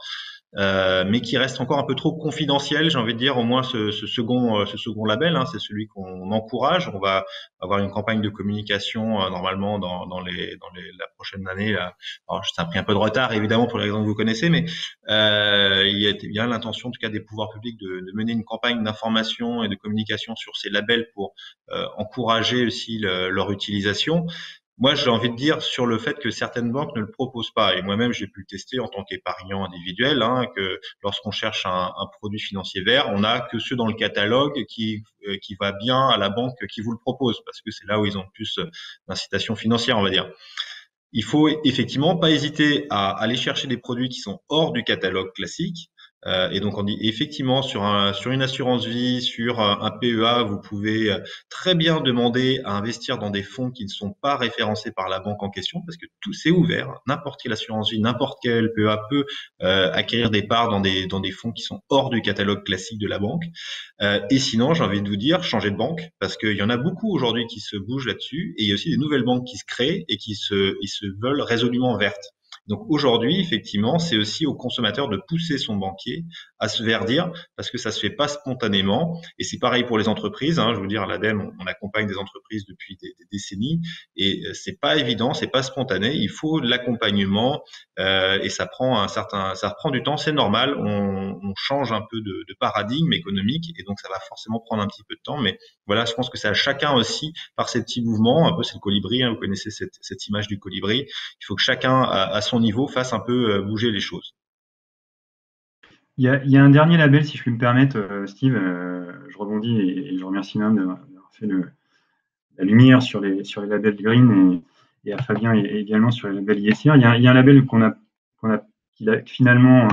Mais qui reste encore un peu trop confidentiel, j'ai envie de dire. Au moins ce second label, c'est celui qu'on encourage. On va avoir une campagne de communication normalement dans la prochaine année. Là. Alors, ça a pris un peu de retard évidemment pour les raisons que vous connaissez, mais il y a bien l'intention en tout cas des pouvoirs publics de mener une campagne d'information et de communication sur ces labels pour encourager aussi leur utilisation. Moi, j'ai envie de dire sur le fait que certaines banques ne le proposent pas. Et moi-même, j'ai pu le tester en tant qu'épargnant individuel, que lorsqu'on cherche un produit financier vert, on n'a que ceux dans le catalogue qui va bien à la banque qui vous le propose, parce que c'est là où ils ont le plus d'incitation financière, on va dire. Il faut effectivement pas hésiter à aller chercher des produits qui sont hors du catalogue classique. Et donc on dit effectivement sur une assurance vie, sur un PEA, vous pouvez très bien demander à investir dans des fonds qui ne sont pas référencés par la banque en question, parce que tout c'est ouvert. N'importe quelle assurance vie, n'importe quel PEA peut acquérir des parts dans des fonds qui sont hors du catalogue classique de la banque. Et sinon, j'ai envie de vous dire, changez de banque, parce qu'il y en a beaucoup aujourd'hui qui se bougent là-dessus, et il y a aussi des nouvelles banques qui se créent et qui se veulent résolument vertes. Donc aujourd'hui, effectivement, c'est aussi au consommateur de pousser son banquier à se verdir parce que ça se fait pas spontanément. Et c'est pareil pour les entreprises. Je veux dire, à l'ADEME, on accompagne des entreprises depuis des décennies et c'est pas évident, c'est pas spontané. Il faut de l'accompagnement et ça prend du temps. C'est normal. On change un peu de paradigme économique et donc ça va forcément prendre un petit peu de temps. Mais voilà, je pense que c'est à chacun aussi par ces petits mouvements. Un peu, c'est le colibri. Vous connaissez cette image du colibri. Il faut que chacun à son niveau fasse un peu bouger les choses. Il y a un dernier label, si je puis me permettre, Steve. Je rebondis et je remercie même d'avoir fait la lumière sur les labels green et à Fabien également sur les labels ISR. Il y a un label qu'il a finalement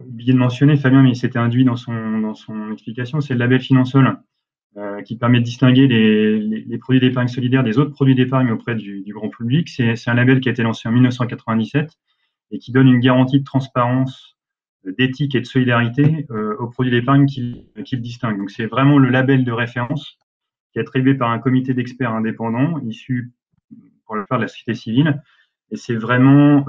oublié de mentionner, Fabien, mais il s'était induit dans son explication. C'est le label Finansol qui permet de distinguer les produits d'épargne solidaire des autres produits d'épargne auprès du grand public. C'est un label qui a été lancé en 1997 et qui donne une garantie de transparence, d'éthique et de solidarité aux produits d'épargne qui le distinguent. Donc c'est vraiment le label de référence qui est attribué par un comité d'experts indépendants issu pour le faire de la société civile. Et c'est vraiment,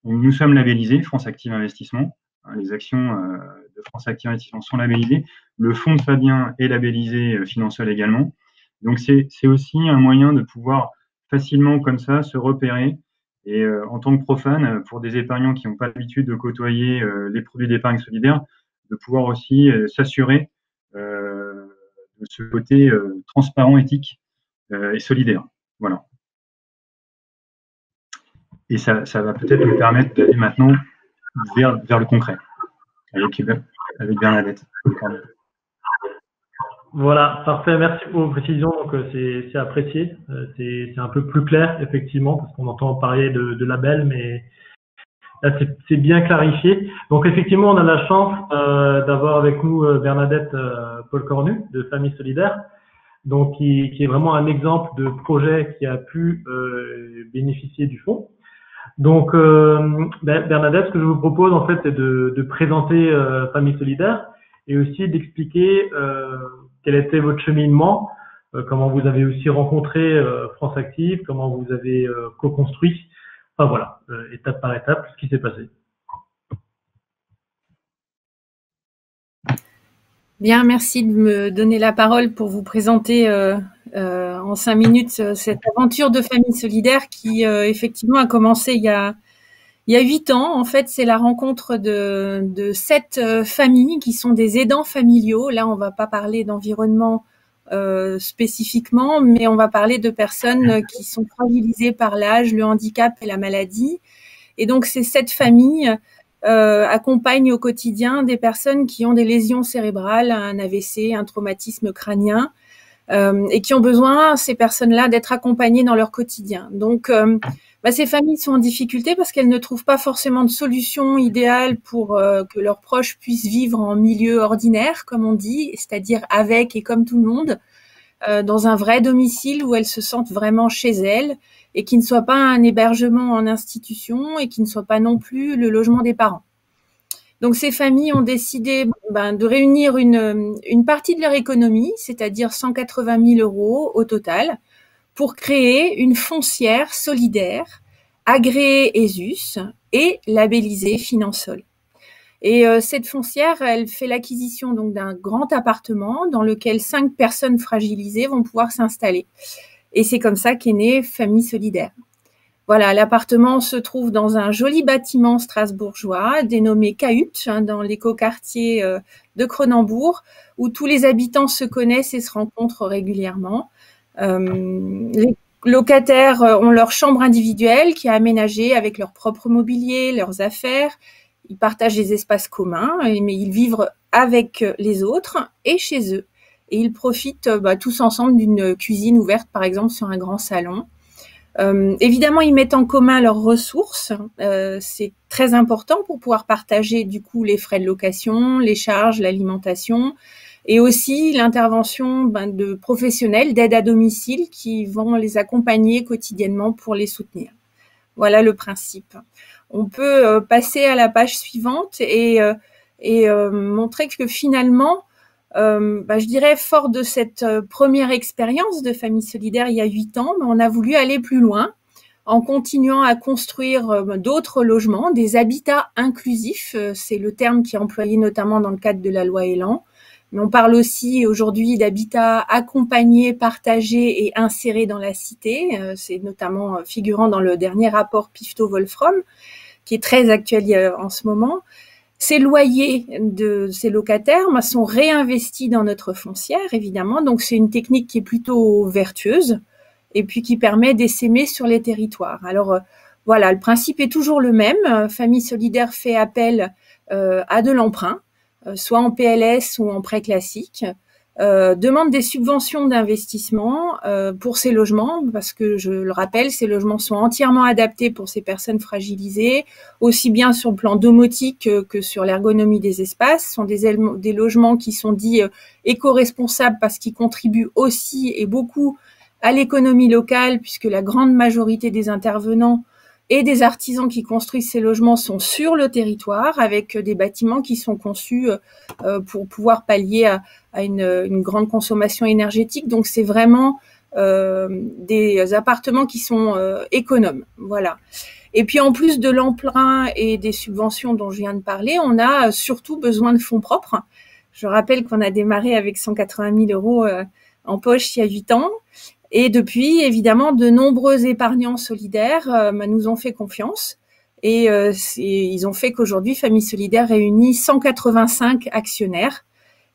nous sommes labellisés, France Active Investissement. Les actions de France Active Investissement sont labellisées. Le fonds de Fabien est labellisé Finansol également. Donc c'est aussi un moyen de pouvoir facilement comme ça se repérer. Et en tant que profane, pour des épargnants qui n'ont pas l'habitude de côtoyer les produits d'épargne solidaire, de pouvoir aussi s'assurer de ce côté transparent, éthique et solidaire. Voilà. et ça va peut-être nous permettre d'aller maintenant vers le concret avec Bernadette. Voilà, parfait, merci pour vos précisions, donc c'est apprécié, c'est un peu plus clair effectivement, parce qu'on entend parler de label, mais là c'est bien clarifié. Donc effectivement, on a la chance d'avoir avec nous Bernadette Paul-Cornu de Famille Solidaire, donc qui est vraiment un exemple de projet qui a pu bénéficier du fonds. Donc Bernadette, ce que je vous propose en fait, c'est de présenter Famille Solidaire et aussi d'expliquer quel était votre cheminement, comment vous avez aussi rencontré France Active, comment vous avez co-construit, enfin voilà, étape par étape, ce qui s'est passé. Bien, merci de me donner la parole pour vous présenter en 5 minutes cette aventure de Famille Solidaire qui effectivement a commencé il y a 8 ans. En fait, c'est la rencontre de 7 familles qui sont des aidants familiaux. Là, on va pas parler d'environnement spécifiquement, mais on va parler de personnes qui sont fragilisées par l'âge, le handicap et la maladie. Et donc, ces 7 familles accompagnent au quotidien des personnes qui ont des lésions cérébrales, un AVC, un traumatisme crânien, et qui ont besoin, ces personnes-là, d'être accompagnées dans leur quotidien. Donc, ces familles sont en difficulté parce qu'elles ne trouvent pas forcément de solution idéale pour que leurs proches puissent vivre en milieu ordinaire, comme on dit, c'est-à-dire avec et comme tout le monde, dans un vrai domicile où elles se sentent vraiment chez elles et qui ne soit pas un hébergement en institution et qui ne soit pas non plus le logement des parents. Donc ces familles ont décidé de réunir une partie de leur économie, c'est-à-dire 180 000 € au total, pour créer une foncière solidaire, agréée ESUS et labellisée Finansol. Et cette foncière, elle fait l'acquisition donc d'un grand appartement dans lequel 5 personnes fragilisées vont pouvoir s'installer. Et c'est comme ça qu'est née Famille Solidaire. Voilà, l'appartement se trouve dans un joli bâtiment strasbourgeois dénommé Cahut, dans l'écoquartier de Cronenbourg, où tous les habitants se connaissent et se rencontrent régulièrement. Les locataires ont leur chambre individuelle qui est aménagée avec leur propre mobilier, leurs affaires. Ils partagent des espaces communs, mais ils vivent avec les autres et chez eux. Et ils profitent tous ensemble d'une cuisine ouverte, par exemple, sur un grand salon. Évidemment, ils mettent en commun leurs ressources. C'est très important pour pouvoir partager du coup les frais de location, les charges, l'alimentation, et aussi l'intervention de professionnels d'aide à domicile qui vont les accompagner quotidiennement pour les soutenir. Voilà le principe. On peut passer à la page suivante et montrer que finalement, je dirais, fort de cette première expérience de Famille Solidaire il y a 8 ans, on a voulu aller plus loin en continuant à construire d'autres logements, des habitats inclusifs, c'est le terme qui est employé notamment dans le cadre de la loi Elan. Mais on parle aussi aujourd'hui d'habitats accompagnés, partagés et insérés dans la cité. C'est notamment figurant dans le dernier rapport Pifto-Wolfram, qui est très actuel en ce moment. Ces loyers de ces locataires sont réinvestis dans notre foncière, évidemment. Donc, c'est une technique qui est plutôt vertueuse et puis qui permet d'essaimer sur les territoires. Alors, voilà, le principe est toujours le même. Famille Solidaire fait appel à de l'emprunt, soit en PLS ou en prêt classique, demande des subventions d'investissement pour ces logements, parce que je le rappelle, ces logements sont entièrement adaptés pour ces personnes fragilisées, aussi bien sur le plan domotique que sur l'ergonomie des espaces. Ce sont des logements qui sont dits éco-responsables parce qu'ils contribuent aussi et beaucoup à l'économie locale, puisque la grande majorité des intervenants et des artisans qui construisent ces logements sont sur le territoire, avec des bâtiments qui sont conçus pour pouvoir pallier à une grande consommation énergétique. Donc, c'est vraiment des appartements qui sont économes. Voilà. Et puis, en plus de l'emprunt et des subventions dont je viens de parler, on a surtout besoin de fonds propres. Je rappelle qu'on a démarré avec 180 000 € en poche il y a 8 ans. Et depuis, évidemment, de nombreux épargnants solidaires nous ont fait confiance. Et ils ont fait qu'aujourd'hui, Famille Solidaire réunit 185 actionnaires.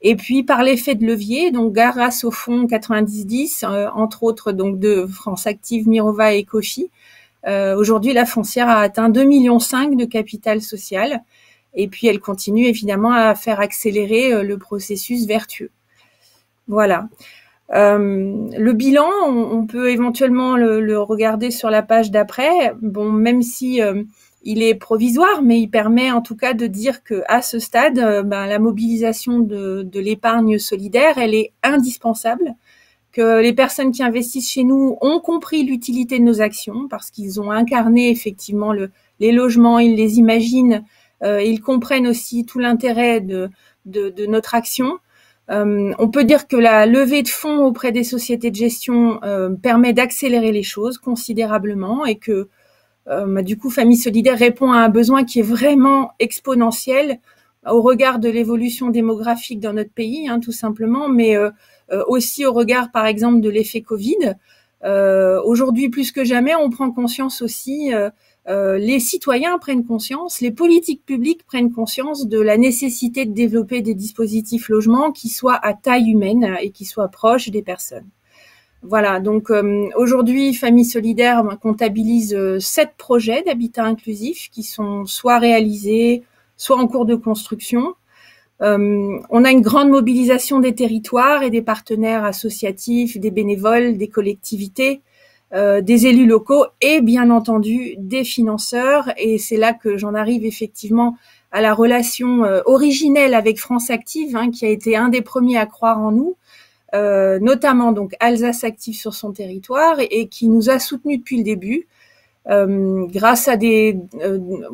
Et puis, par l'effet de levier, donc grâce au fonds 90-10, entre autres donc de France Active, Mirova et Kofi, Aujourd'hui, la foncière a atteint 2,5 millions de capital social. Et puis, elle continue évidemment à faire accélérer le processus vertueux. Voilà. Le bilan, on peut éventuellement le regarder sur la page d'après. Bon, même si il est provisoire, mais il permet en tout cas de dire que à ce stade, la mobilisation de l'épargne solidaire, elle est indispensable. Que les personnes qui investissent chez nous ont compris l'utilité de nos actions parce qu'ils ont incarné effectivement les logements, ils les imaginent, ils comprennent aussi tout l'intérêt de notre action. On peut dire que la levée de fonds auprès des sociétés de gestion permet d'accélérer les choses considérablement et que du coup, Famille Solidaire répond à un besoin qui est vraiment exponentiel au regard de l'évolution démographique dans notre pays, tout simplement, mais aussi au regard, par exemple, de l'effet Covid. Aujourd'hui, plus que jamais, on prend conscience aussi, les citoyens prennent conscience, les politiques publiques prennent conscience de la nécessité de développer des dispositifs logements qui soient à taille humaine et qui soient proches des personnes. Voilà, donc aujourd'hui, Famille Solidaire comptabilise 7 projets d'habitat inclusif qui sont soit réalisés, soit en cours de construction. On a une grande mobilisation des territoires et des partenaires associatifs, des bénévoles, des collectivités, des élus locaux et bien entendu des financeurs. Et c'est là que j'en arrive effectivement à la relation originelle avec France Active, qui a été un des premiers à croire en nous. Notamment donc Alsace Active sur son territoire et qui nous a soutenus depuis le début grâce à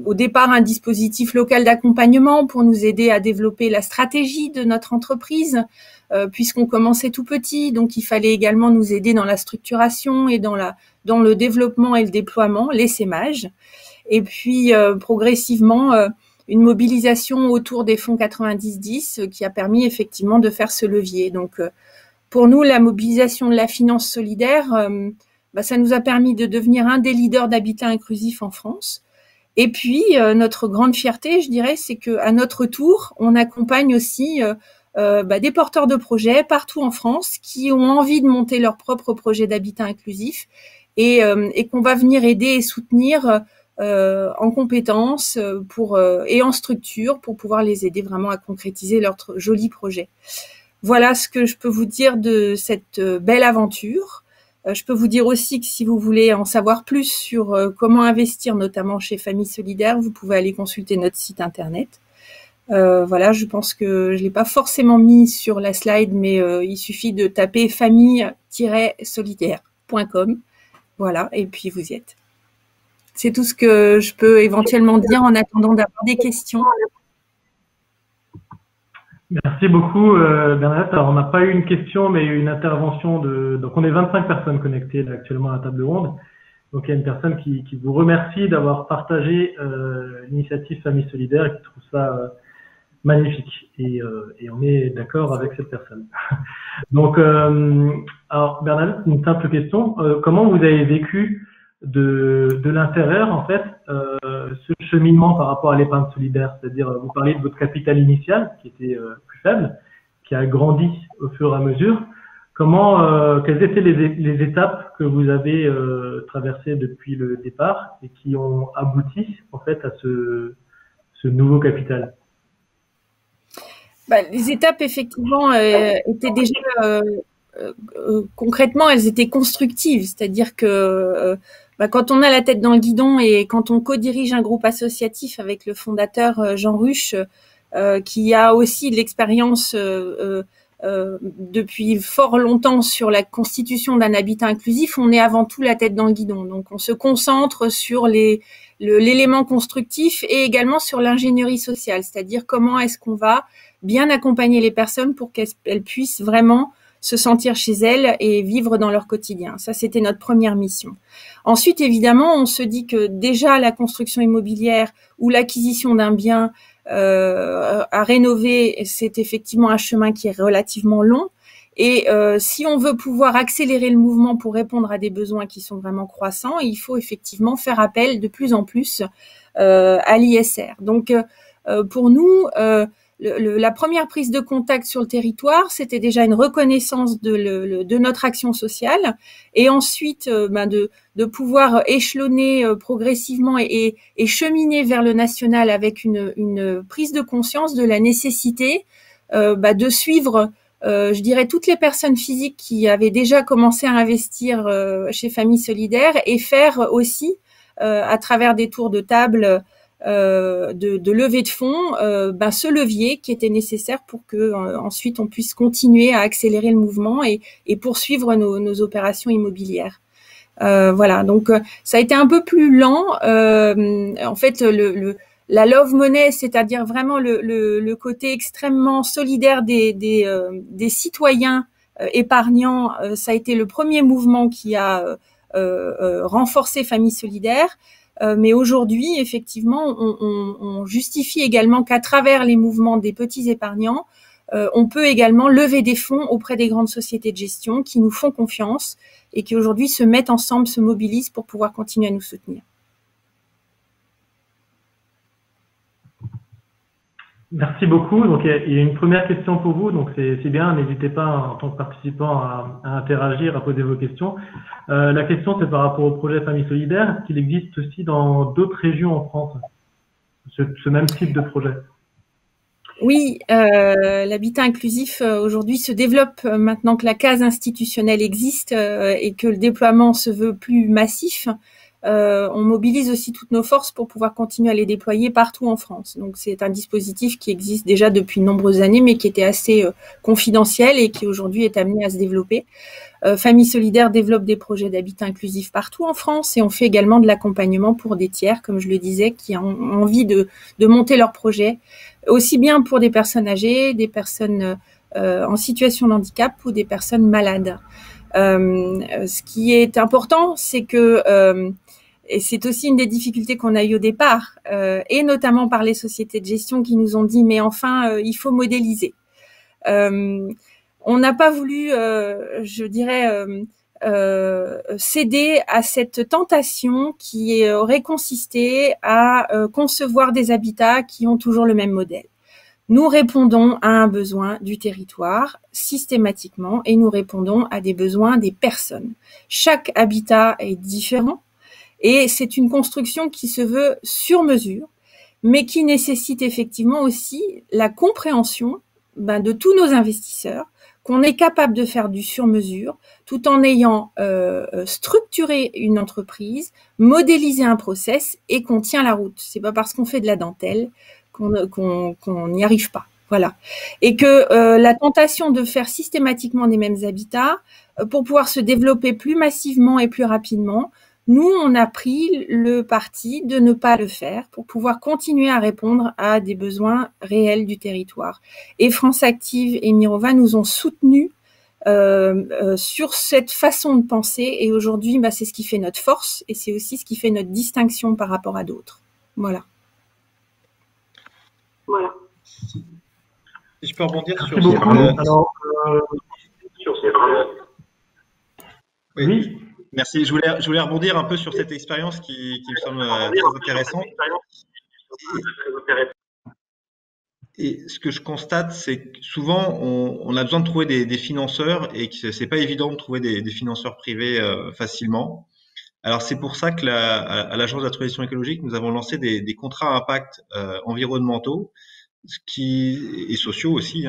au départ un dispositif local d'accompagnement pour nous aider à développer la stratégie de notre entreprise puisqu'on commençait tout petit, donc il fallait également nous aider dans la structuration et dans le développement et le déploiement, l'essaimage, et puis progressivement une mobilisation autour des fonds 90-10 qui a permis effectivement de faire ce levier. Donc pour nous, la mobilisation de la finance solidaire, ça nous a permis de devenir un des leaders d'habitat inclusif en France. Et puis, notre grande fierté, je dirais, c'est qu'à notre tour, on accompagne aussi des porteurs de projets partout en France qui ont envie de monter leur propre projet d'habitat inclusif et qu'on va venir aider et soutenir en compétences et en structure pour pouvoir les aider vraiment à concrétiser leur joli projet. Voilà ce que je peux vous dire de cette belle aventure. Je peux vous dire aussi que si vous voulez en savoir plus sur comment investir, notamment chez Famille Solidaire, vous pouvez aller consulter notre site internet. Voilà, je pense que je l'ai pas forcément mis sur la slide, mais il suffit de taper famille-solidaire.com. Voilà, et puis vous y êtes. C'est tout ce que je peux éventuellement dire en attendant d'avoir des questions. Merci beaucoup, Bernadette. Alors, on n'a pas eu une question, mais une intervention donc on est 25 personnes connectées là, actuellement à la table ronde. Donc, il y a une personne qui vous remercie d'avoir partagé l'initiative Famille Solidaire et qui trouve ça magnifique. Et on est d'accord avec cette personne. Donc, alors, Bernadette, une simple question. Comment vous avez vécu de l'intérieur, en fait, ce cheminement par rapport à l'épargne solidaire? C'est-à-dire, vous parlez de votre capital initial, qui était plus faible, qui a grandi au fur et à mesure. Quelles étaient les étapes que vous avez traversées depuis le départ et qui ont abouti, en fait, à ce nouveau capital? Les étapes, effectivement, étaient déjà... concrètement, elles étaient constructives, c'est-à-dire que quand on a la tête dans le guidon et quand on co-dirige un groupe associatif avec le fondateur Jean Ruche, qui a aussi de l'expérience depuis fort longtemps sur la constitution d'un habitat inclusif, on est avant tout la tête dans le guidon. Donc on se concentre sur l'élément constructif et également sur l'ingénierie sociale, c'est-à-dire comment est-ce qu'on va bien accompagner les personnes pour qu'elles puissent vraiment se sentir chez elles et vivre dans leur quotidien. Ça, c'était notre première mission. Ensuite, évidemment, on se dit que déjà la construction immobilière ou l'acquisition d'un bien à rénover, c'est effectivement un chemin qui est relativement long. Et si on veut pouvoir accélérer le mouvement pour répondre à des besoins qui sont vraiment croissants, il faut effectivement faire appel de plus en plus à l'ISR. Donc, pour nous, la première prise de contact sur le territoire, c'était déjà une reconnaissance de notre action sociale, et ensuite de pouvoir échelonner progressivement et cheminer vers le national avec une prise de conscience de la nécessité de suivre, je dirais, toutes les personnes physiques qui avaient déjà commencé à investir chez Famille Solidaire, et faire aussi, à travers des tours de table de levée de fonds, ce levier qui était nécessaire pour que ensuite on puisse continuer à accélérer le mouvement et poursuivre nos opérations immobilières. Voilà, donc ça a été un peu plus lent. En fait, la love money, c'est-à-dire vraiment le côté extrêmement solidaire des citoyens épargnants, ça a été le premier mouvement qui a renforcé Famille Solidaire. Mais aujourd'hui, effectivement, on justifie également qu'à travers les mouvements des petits épargnants, on peut également lever des fonds auprès des grandes sociétés de gestion qui nous font confiance et qui aujourd'hui se mettent ensemble, se mobilisent pour pouvoir continuer à nous soutenir. Merci beaucoup. Donc, il y a une première question pour vous. Donc, c'est bien. N'hésitez pas, en tant que participant, à interagir, à poser vos questions. La question, c'est par rapport au projet Famille Solidaire. Est-ce qu'il existe aussi dans d'autres régions en France ce même type de projet? Oui, l'habitat inclusif aujourd'hui se développe maintenant que la case institutionnelle existe et que le déploiement se veut plus massif. On mobilise aussi toutes nos forces pour pouvoir continuer à les déployer partout en France. Donc c'est un dispositif qui existe déjà depuis de nombreuses années, mais qui était assez confidentiel et qui aujourd'hui est amené à se développer. Famille Solidaire développe des projets d'habitat inclusif partout en France, et on fait également de l'accompagnement pour des tiers, comme je le disais, qui ont envie de monter leur projet, aussi bien pour des personnes âgées, des personnes en situation de handicap ou des personnes malades. Ce qui est important, c'est que et c'est aussi une des difficultés qu'on a eues au départ, et notamment par les sociétés de gestion qui nous ont dit mais enfin il faut modéliser. On n'a pas voulu, je dirais, céder à cette tentation qui aurait consisté à concevoir des habitats qui ont toujours le même modèle. Nous répondons à un besoin du territoire systématiquement, et nous répondons à des besoins des personnes. Chaque habitat est différent, et c'est une construction qui se veut sur mesure, mais qui nécessite effectivement aussi la compréhension de tous nos investisseurs, qu'on est capable de faire du sur-mesure tout en ayant structuré une entreprise, modélisé un process, et qu'on tient la route. C'est pas parce qu'on fait de la dentelle qu'on n'y arrive pas. Voilà. Et que la tentation de faire systématiquement les mêmes habitats pour pouvoir se développer plus massivement et plus rapidement, nous, on a pris le parti de ne pas le faire pour pouvoir continuer à répondre à des besoins réels du territoire. Et France Active et Mirova nous ont soutenus sur cette façon de penser, et aujourd'hui, c'est ce qui fait notre force, et c'est aussi ce qui fait notre distinction par rapport à d'autres. Voilà. Voilà. Si je peux rebondir sur ces oui. Merci. Je voulais rebondir un peu sur cette expérience qui me semble très intéressante. Et ce que je constate, c'est que souvent, on a besoin de trouver des financeurs, et que c'est pas évident de trouver des financeurs privés facilement. Alors, c'est pour ça que à l'Agence de la transition écologique, nous avons lancé des contrats à impact environnementaux et sociaux aussi.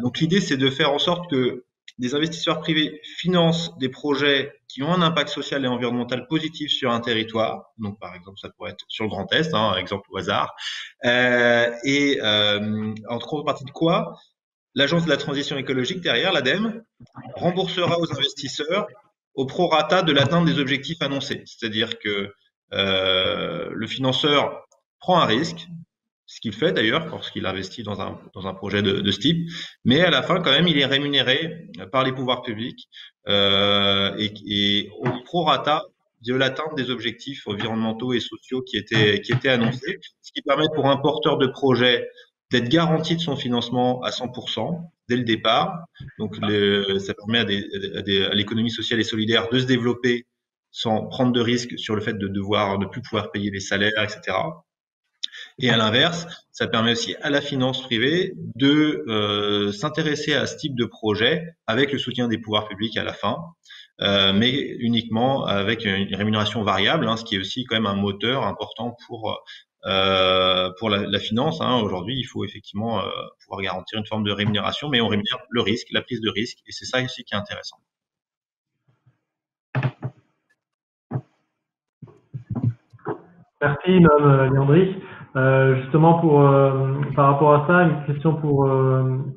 Donc, l'idée, c'est de faire en sorte que des investisseurs privés financent des projets qui ont un impact social et environnemental positif sur un territoire. Donc, par exemple, ça pourrait être sur le Grand Est, exemple au hasard. En contrepartie de quoi, l'Agence de la transition écologique, derrière, l'ADEME, remboursera aux investisseurs au prorata de l'atteinte des objectifs annoncés. C'est-à-dire que le financeur prend un risque, ce qu'il fait d'ailleurs lorsqu'il investit dans un projet de ce type, mais à la fin, quand même, il est rémunéré par les pouvoirs publics et au prorata de l'atteinte des objectifs environnementaux et sociaux qui étaient annoncés, ce qui permet pour un porteur de projet d'être garanti de son financement à 100% dès le départ. Donc, ça permet à l'économie sociale et solidaire de se développer sans prendre de risques sur le fait de ne plus pouvoir payer les salaires, etc. Et à l'inverse, ça permet aussi à la finance privée de s'intéresser à ce type de projet avec le soutien des pouvoirs publics à la fin, mais uniquement avec une rémunération variable, ce qui est aussi quand même un moteur important pour la finance. Aujourd'hui, il faut effectivement pouvoir garantir une forme de rémunération, mais on rémunère le risque, la prise de risque, et c'est ça aussi qui est intéressant. Merci, Mme Léandri. Justement, par rapport à ça, une question pour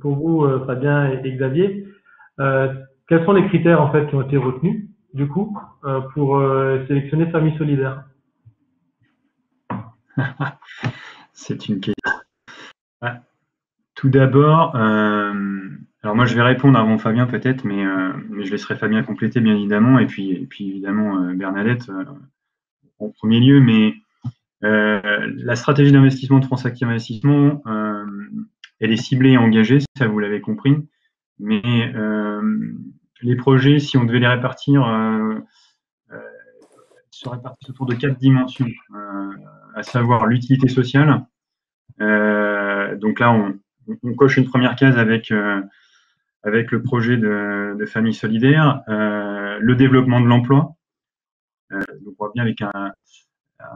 vous, Fabien et Xavier. Quels sont les critères en fait qui ont été retenus, du coup, pour sélectionner Famille Solidaire? C'est une question. Tout d'abord, alors moi je vais répondre avant Fabien peut-être, mais je laisserai Fabien compléter bien évidemment, et puis évidemment Bernadette en premier lieu. Mais la stratégie d'investissement de France Active Investissement, elle est ciblée et engagée, ça vous l'avez compris. Mais les projets, si on devait les répartir, se répartissent autour de 4 dimensions, à savoir l'utilité sociale. Donc là, on coche une première case avec le projet de Famille Solidaire, le développement de l'emploi. Donc on voit bien avec un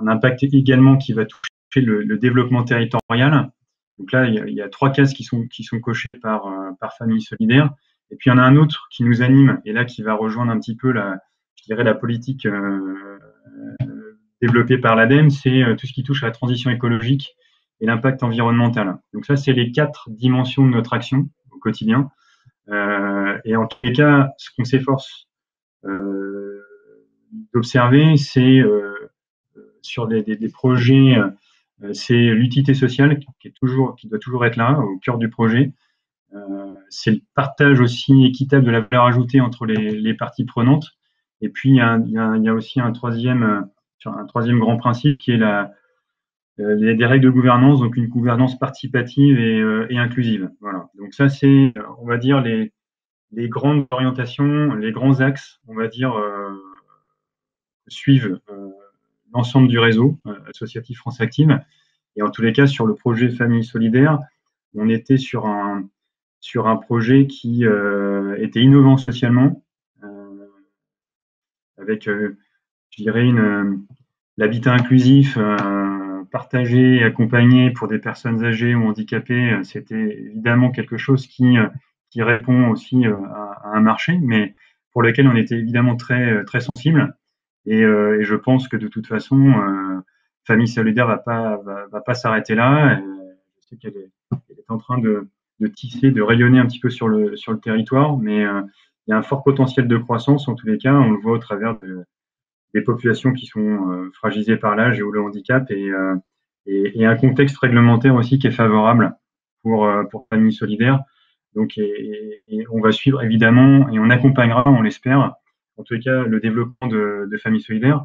impact également qui va toucher le développement territorial. Donc là, il y a 3 cases qui sont cochées par Famille Solidaire. Et puis il y en a un autre qui nous anime, et là qui va rejoindre un petit peu la politique développée par l'ADEME, c'est tout ce qui touche à la transition écologique et l'impact environnemental. Donc ça, c'est les 4 dimensions de notre action au quotidien. Et en tous les cas, ce qu'on s'efforce d'observer, c'est sur des projets, c'est l'utilité sociale qui doit toujours être là, au cœur du projet. C'est le partage aussi équitable de la valeur ajoutée entre les parties prenantes. Et puis, il y a aussi un troisième grand principe qui est des règles de gouvernance, donc une gouvernance participative et inclusive. Voilà. Donc ça, c'est, on va dire, les grandes orientations, les grands axes, on va dire, suivent l'ensemble du réseau associatif France Active. Et en tous les cas, sur le projet Famille Solidaire, on était sur un projet qui était innovant socialement, avec, je dirais, l'habitat inclusif, partagé et accompagné pour des personnes âgées ou handicapées. C'était évidemment quelque chose qui répond aussi à un marché, mais pour lequel on était évidemment très, très sensible. Et je pense que de toute façon, Famille Solidaire va pas s'arrêter là. Je sais qu'elle est en train de tisser, de rayonner un petit peu sur le territoire, mais il y a un fort potentiel de croissance. En tous les cas, on le voit au travers des populations qui sont fragilisées par l'âge et ou le handicap, et un contexte réglementaire aussi qui est favorable pour Famille Solidaire. Donc, et on va suivre évidemment, et on accompagnera, on l'espère, en tous les cas, le développement de Famille Solidaire.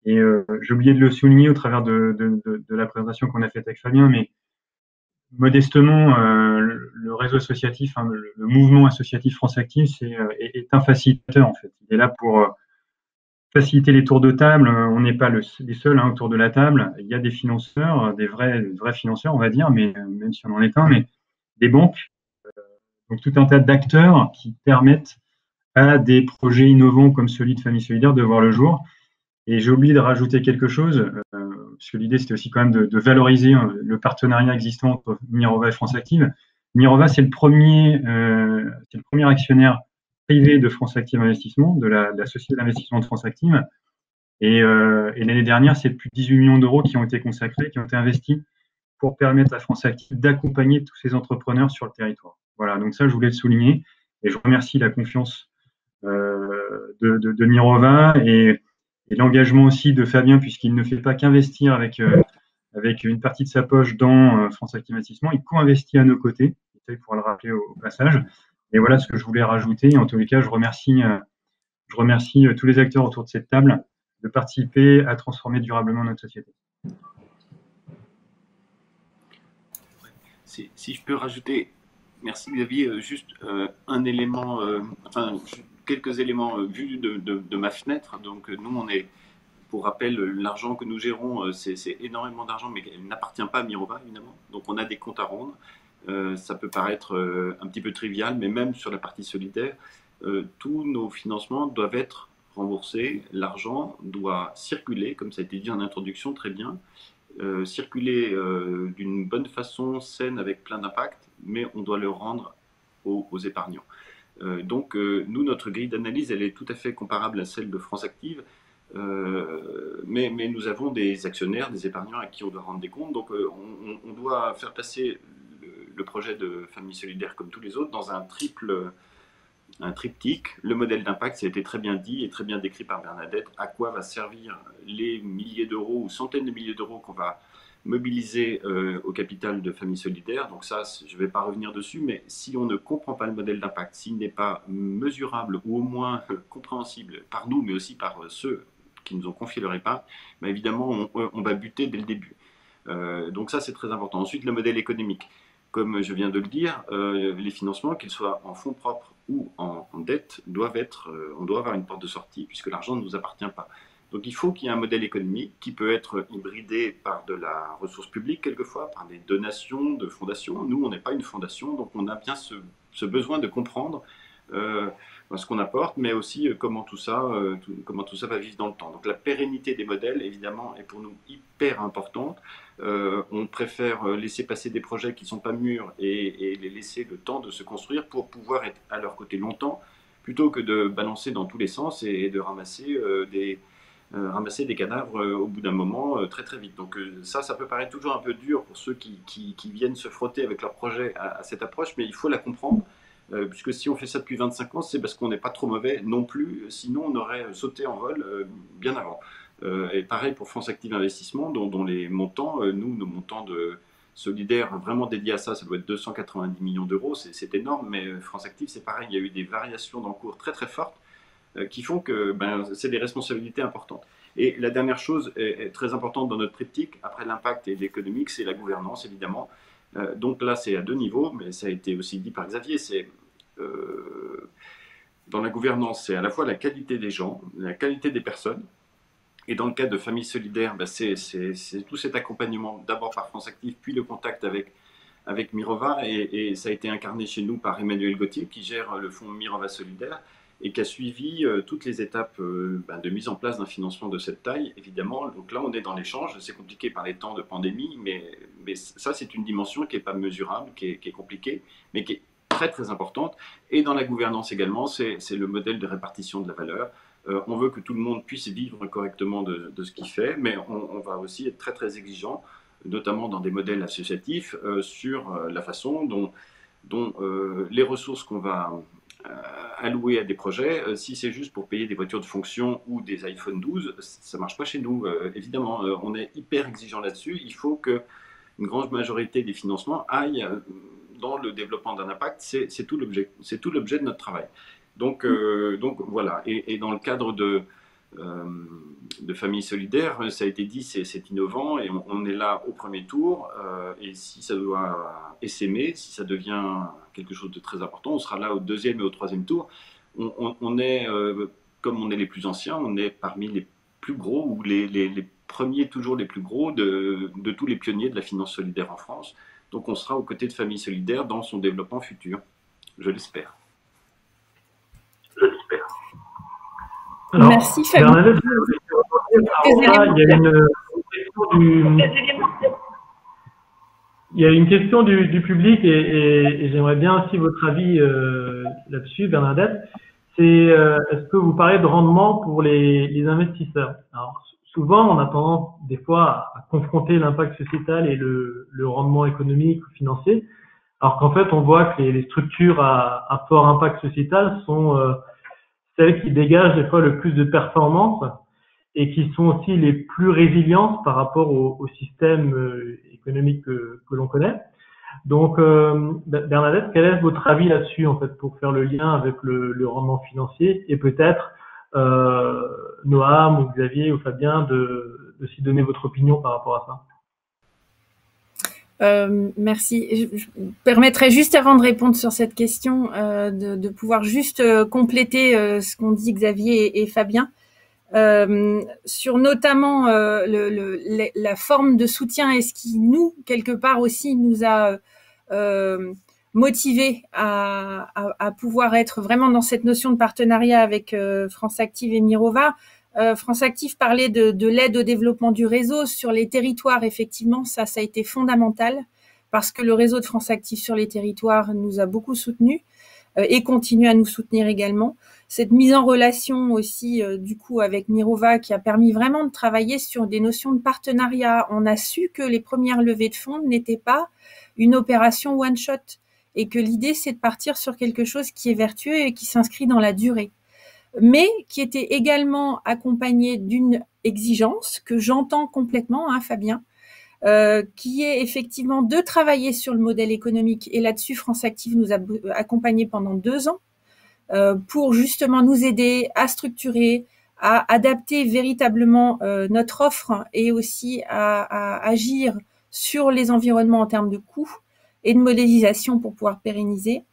Et j'ai oublié de le souligner au travers de la présentation qu'on a faite avec Fabien, mais modestement, le réseau associatif, le mouvement associatif France Active, est un facilitateur en fait. Il est là pour faciliter les tours de table. On n'est pas les seuls autour de la table. Il y a des financeurs, des vrais financeurs, on va dire, mais même si on en est un, mais des banques. Donc tout un tas d'acteurs qui permettent à des projets innovants comme celui de Famille Solidaire de voir le jour. Et j'ai oublié de rajouter quelque chose, parce que l'idée c'était aussi quand même de valoriser le partenariat existant entre Mirova et France Active. Mirova, c'est le premier actionnaire privé de France Active Investissement, de la société d'investissement de France Active. Et l'année dernière, c'est plus de 18 millions d'euros qui ont été consacrés, qui ont été investis pour permettre à France Active d'accompagner tous ces entrepreneurs sur le territoire. Voilà, donc ça, je voulais le souligner. Et je remercie la confiance de Mirova et l'engagement aussi de Fabien, puisqu'il ne fait pas qu'investir avec une partie de sa poche dans France Active Investissement, il co-investit à nos côtés. Il faudra le rappeler au passage. Et voilà ce que je voulais rajouter. En tous les cas, je remercie tous les acteurs autour de cette table de participer à transformer durablement notre société. Si je peux rajouter, merci Xavier, juste un élément, quelques éléments vus de ma fenêtre. Donc nous, Pour rappel, l'argent que nous gérons, c'est énormément d'argent, mais elle n'appartient pas à Mirova, évidemment. Donc on a des comptes à rendre. Ça peut paraître un petit peu trivial, mais même sur la partie solidaire, tous nos financements doivent être remboursés. L'argent doit circuler, comme ça a été dit en introduction très bien, circuler d'une bonne façon, saine, avec plein d'impact, mais on doit le rendre aux épargnants. Donc nous, notre grille d'analyse, elle est tout à fait comparable à celle de France Active, mais nous avons des actionnaires, des épargnants à qui on doit rendre des comptes. Donc on doit faire passer le projet de famille solidaire, comme tous les autres, dans un triptyque. Le modèle d'impact, ça a été très bien dit et très bien décrit par Bernadette. À quoi va servir les milliers d'euros ou centaines de milliers d'euros qu'on va mobiliser au capital de famille solidaire. Donc ça, je ne vais pas revenir dessus, mais si on ne comprend pas le modèle d'impact, s'il n'est pas mesurable ou au moins compréhensible par nous, mais aussi par ceux qui nous ont confié leur épargne, ben évidemment, on va buter dès le début. Donc ça, c'est très important. Ensuite, le modèle économique. Comme je viens de le dire, les financements, qu'ils soient en fonds propres ou en dette, doivent être, on doit avoir une porte de sortie puisque l'argent ne nous appartient pas. Donc il faut qu'il y ait un modèle économique qui peut être hybridé par de la ressource publique quelquefois, par des donations de fondations. Nous, on n'est pas une fondation, donc on a bien ce besoin de comprendre ce qu'on apporte, mais aussi comment tout ça va vivre dans le temps. Donc la pérennité des modèles, évidemment, est pour nous hyper importante. On préfère laisser passer des projets qui ne sont pas mûrs et les laisser le temps de se construire pour pouvoir être à leur côté longtemps, plutôt que de balancer dans tous les sens et de ramasser des cadavres au bout d'un moment très très vite. Donc ça peut paraître toujours un peu dur pour ceux qui viennent se frotter avec leur projet à cette approche, mais il faut la comprendre. Puisque si on fait ça depuis 25 ans, c'est parce qu'on n'est pas trop mauvais non plus, sinon on aurait sauté en vol bien avant. Et pareil pour France Active Investissement, dont les montants, nos montants de solidaires vraiment dédiés à ça, ça doit être 290 millions d'euros, c'est énorme, mais France Active, c'est pareil, il y a eu des variations d'encours très très fortes qui font que c'est des responsabilités importantes. Et la dernière chose est très importante dans notre triptyque, après l'impact et l'économique, c'est la gouvernance, évidemment. Donc là, c'est à deux niveaux, mais ça a été aussi dit par Xavier, dans la gouvernance, c'est à la fois la qualité des gens, la qualité des personnes, et dans le cas de famille solidaire, c'est tout cet accompagnement, d'abord par France Active, puis le contact avec Mirova, et ça a été incarné chez nous par Emmanuel Gauthier, qui gère le fonds Mirova Solidaire, et qui a suivi toutes les étapes de mise en place d'un financement de cette taille, évidemment. Donc là, on est dans l'échange, c'est compliqué par les temps de pandémie, mais ça, c'est une dimension qui n'est pas mesurable, qui est compliquée, mais qui est très très importante. Et dans la gouvernance également, c'est le modèle de répartition de la valeur. On veut que tout le monde puisse vivre correctement de ce qu'il fait, mais on va aussi être très très exigeant, notamment dans des modèles associatifs, sur la façon dont les ressources qu'on va allouer à des projets, si c'est juste pour payer des voitures de fonction ou des iPhone 12, ça ne marche pas chez nous. Évidemment, on est hyper exigeant là-dessus. Il faut qu'une grande majorité des financements aillent dans le développement d'un impact. C'est tout l'objet de notre travail. Donc voilà. Et dans le cadre de famille solidaire, ça a été dit, c'est innovant et on est là au premier tour. Et si ça doit essaimer, si ça devient quelque chose de très important, on sera là au deuxième et au troisième tour. On est, comme on est les plus anciens, on est parmi les plus gros ou les premiers, toujours les plus gros de tous les pionniers de la finance solidaire en France. Donc on sera aux côtés de famille solidaire dans son développement futur. Je l'espère. Alors, merci Fabien. Bernadette, il y a une question du public et j'aimerais bien aussi votre avis là-dessus, Bernadette. C'est est-ce que vous parlez de rendement pour les investisseurs? Alors, souvent, on a tendance des fois à confronter l'impact sociétal et le rendement économique ou financier, alors qu'en fait, on voit que les structures à fort impact sociétal sont celles qui dégagent des fois le plus de performance et qui sont aussi les plus résilientes par rapport au système économique que l'on connaît. Donc, Bernadette, quel est votre avis là-dessus, en fait, pour faire le lien avec le rendement financier et peut-être Noam ou Xavier ou Fabien de s'y donner votre opinion par rapport à ça? Merci. Je me permettrai juste avant de répondre sur cette question de pouvoir juste compléter ce qu'ont dit Xavier et Fabien. sur notamment la forme de soutien et ce qui nous, quelque part aussi, nous a motivés à pouvoir être vraiment dans cette notion de partenariat avec France Active et Mirova. France Active parlait de l'aide au développement du réseau sur les territoires. Effectivement, ça a été fondamental parce que le réseau de France Active sur les territoires nous a beaucoup soutenus et continue à nous soutenir également. Cette mise en relation aussi, du coup, avec Mirova qui a permis vraiment de travailler sur des notions de partenariat. On a su que les premières levées de fonds n'étaient pas une opération one-shot et que l'idée, c'est de partir sur quelque chose qui est vertueux et qui s'inscrit dans la durée, mais qui était également accompagné d'une exigence que j'entends complètement, hein, Fabien, qui est effectivement de travailler sur le modèle économique. Et là-dessus, France Active nous a accompagnés pendant 2 ans pour justement nous aider à structurer, à adapter véritablement notre offre et aussi à agir sur les environnements en termes de coûts et de modélisation pour pouvoir pérenniser.